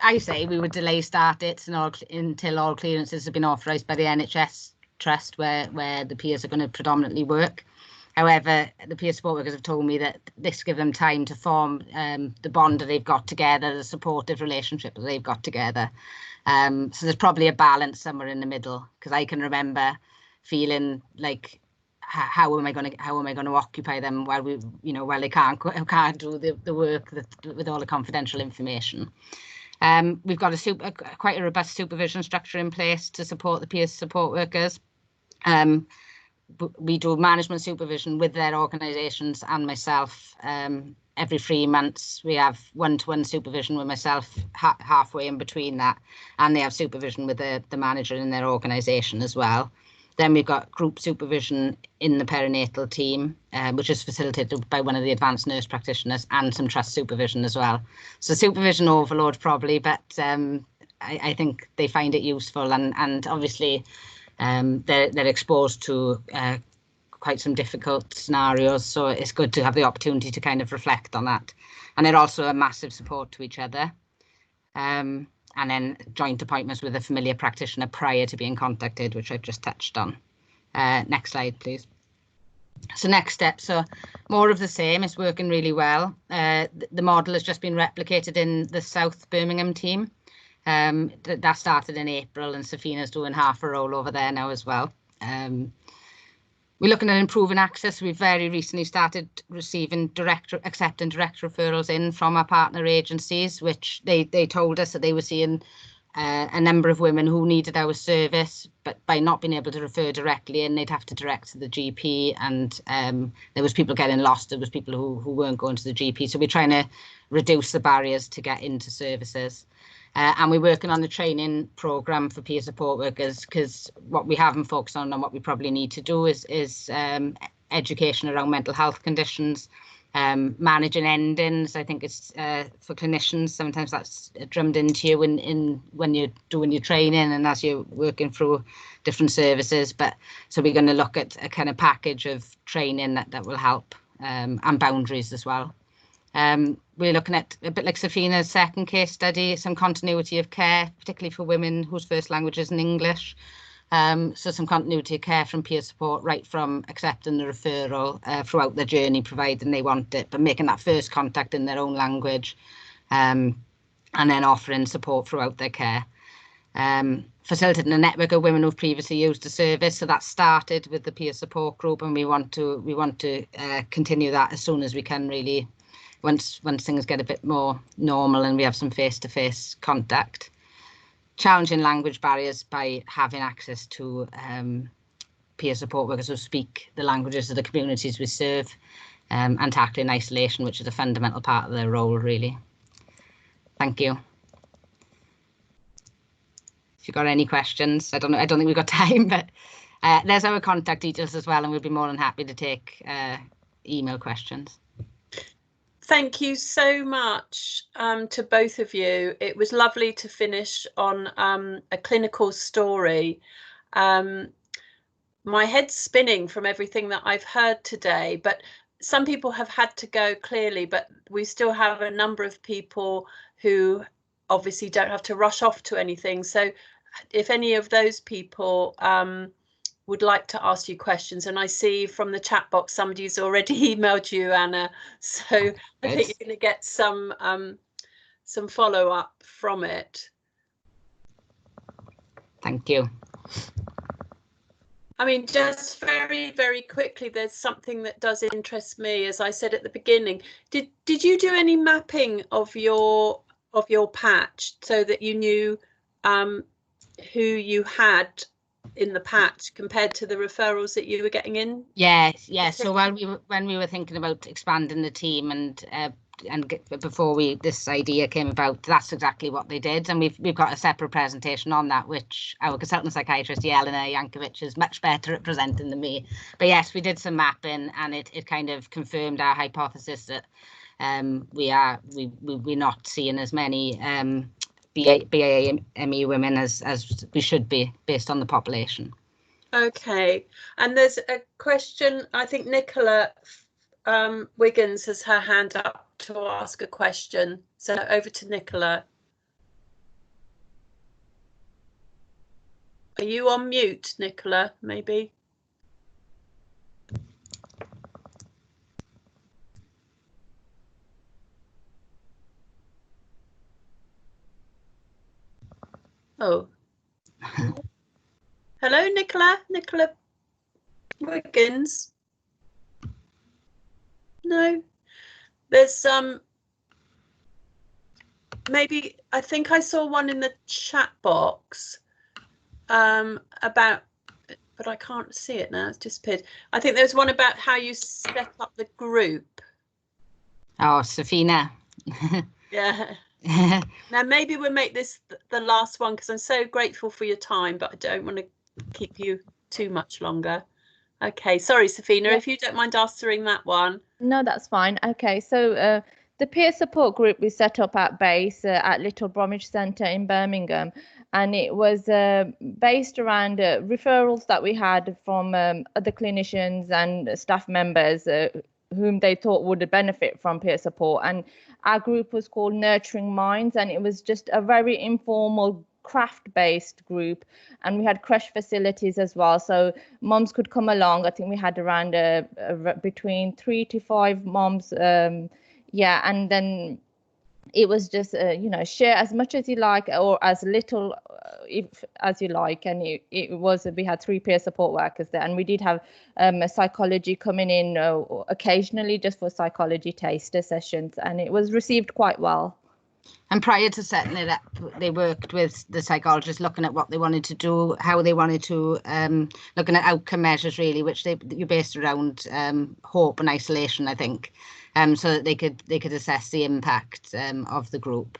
I say we would delay start dates until all clearances have been authorised by the NHS Trust where the peers are going to predominantly work. However, the peer support workers have told me that this gives them time to form the bond that they've got together, the supportive relationship that they've got together. So there's probably a balance somewhere in the middle, because I can remember feeling like how am I going to occupy them while while they can't do the work with all the confidential information. We've got quite a robust supervision structure in place to support the peer support workers. We do management supervision with their organisations and myself. Every 3 months we have one-to-one supervision with myself, halfway in between that, and they have supervision with the manager in their organisation as well. Then we've got group supervision in the perinatal team, which is facilitated by one of the advanced nurse practitioners, and some trust supervision as well. So supervision overload probably, but I think they find it useful, and obviously they're exposed to quite some difficult scenarios, so it's good to have the opportunity to kind of reflect on that. And they're also a massive support to each other. And then joint appointments with a familiar practitioner prior to being contacted, which I've just touched on. Next slide, please. So next step, so more of the same, is working really well. The model has just been replicated in the South Birmingham team. That started in April, and Safina's doing half a role over there now as well. We're looking at improving access. We've very recently started receiving accepting direct referrals in from our partner agencies, which they told us that they were seeing a number of women who needed our service, but by not being able to refer directly in, they'd have to direct to the GP, and there was people getting lost. There was people who weren't going to the GP. So we're trying to reduce the barriers to get into services. And we're working on the training programme for peer support workers, because what we haven't focused on and what we probably need to do is education around mental health conditions, managing endings. I think it's for clinicians, sometimes that's drummed into you when you're doing your training and as you're working through different services. But so we're going to look at a kind of package of training that will help, and boundaries as well. We're looking at, a bit like Safina's second case study, some continuity of care, particularly for women whose first language isn't English. So some continuity of care from peer support, right from accepting the referral throughout their journey, providing they want it, but making that first contact in their own language, and then offering support throughout their care. Facilitating a network of women who've previously used the service. So that started with the peer support group, and we want to continue that as soon as we can, really. Once things get a bit more normal and we have some face-to-face contact. Challenging language barriers by having access to peer support workers who speak the languages of the communities we serve, and tackling isolation, which is a fundamental part of their role, really. Thank you. If you've got any questions, I don't think we've got time, but there's our contact details as well, and we'll be more than happy to take email questions. Thank you so much to both of you. It was lovely to finish on a clinical story. My head's spinning from everything that I've heard today, but some people have had to go, clearly, but we still have a number of people who obviously don't have to rush off to anything. So if any of those people would like to ask you questions, and I see from the chat box somebody's already emailed you, Anna, so I think you're going to get some follow-up from it. Thank you. I mean, just very, very quickly, there's something that does interest me. As I said at the beginning, did you do any mapping of your patch so that you knew who you had in the patch compared to the referrals that you were getting in? Yes. So when we were thinking about expanding the team and before this idea came about, that's exactly what they did, and we've got a separate presentation on that, which our consultant psychiatrist Jelena Jankovic is much better at presenting than me. But yes, we did some mapping, and it kind of confirmed our hypothesis that we're not seeing as many BAME women as we should be based on the population. Okay, and there's a question. I think Nicola Wiggins has her hand up to ask a question. So over to Nicola. Are you on mute, Nicola, maybe? Oh. Hello, Nicola. Nicola. Wiggins? No. There's maybe, I think I saw one in the chat box about, but I can't see it now, it's disappeared. I think there's one about how you set up the group. Oh, Safina. Yeah. Now maybe we'll make this the last one, because I'm so grateful for your time, but I don't want to keep you too much longer. Okay, sorry, Safina, Yeah. if you don't mind answering that one. No, that's fine. Okay, so the peer support group we set up at base at Little Bromwich Centre in Birmingham, and it was based around referrals that we had from other clinicians and staff members whom they thought would benefit from peer support. And our group was called Nurturing Minds, and it was just a very informal craft-based group, and we had crash facilities as well, so moms could come along. I think we had around between 3 to 5 moms, yeah, and then it was just you know, share as much as you like or as little as you like. And it was, we had 3 peer support workers there, and we did have a psychology coming in occasionally just for psychology taster sessions, and it was received quite well. And prior to setting it up, they worked with the psychologists, looking at what they wanted to do, how they wanted to, looking at outcome measures really, which you're based around hope and isolation, I think, so that they could assess the impact of the group.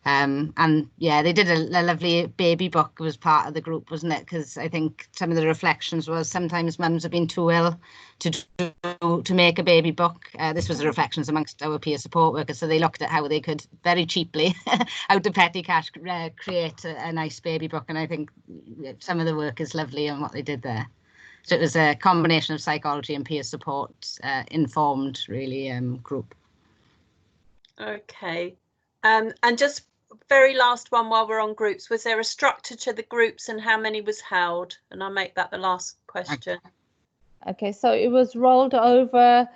And yeah, they did a lovely baby book. Was part of the group, wasn't it? Because I think some of the reflections was sometimes mums have been too ill to make a baby book. This was the reflections amongst our peer support workers. So they looked at how they could very cheaply, out of petty cash, create a nice baby book. And I think some of the work is lovely on what they did there. So it was a combination of psychology and peer support informed, really, group. Okay, and just very last one while we're on groups, was there a structure to the groups and how many was held? And I'll make that the last question. Okay, so it was rolled over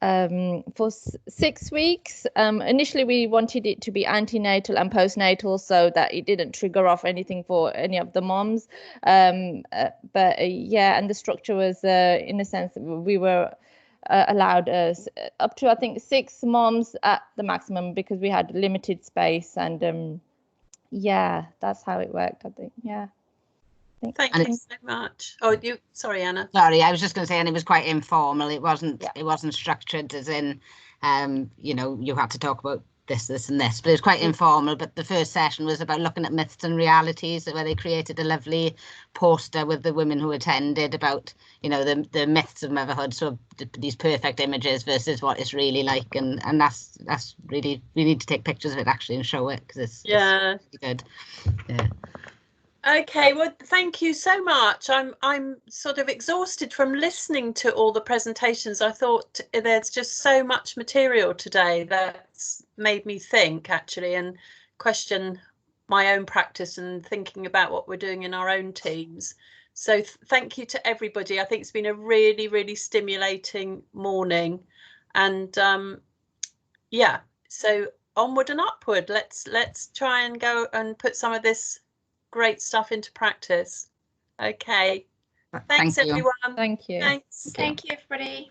for 6 weeks. Initially, we wanted it to be antenatal and postnatal so that it didn't trigger off anything for any of the moms. But yeah, and the structure was, in a sense, we were allowed up to, I think, 6 moms at the maximum because we had limited space. And yeah, that's how it worked, I think. Yeah. Thank you so much. Oh, sorry, Anna. Sorry, I was just going to say, and it was quite informal. It wasn't structured as in, you know, you had to talk about this, and this, but it was quite informal. But the first session was about looking at myths and realities, where they created a lovely poster with the women who attended about, you know, the myths of motherhood. So these perfect images versus what it's really like, and that's really, we need to take pictures of it actually and show it, because it's really good. Yeah. Okay, well, thank you so much. I'm sort of exhausted from listening to all the presentations. I thought there's just so much material today that's made me think actually and question my own practice and thinking about what we're doing in our own teams. So thank you to everybody. I think it's been a really, really stimulating morning, and yeah, so onward and upward. Let's try and go and put some of this great stuff into practice. Okay. Thanks, everyone. Thank you. Thanks. Thank you, everybody.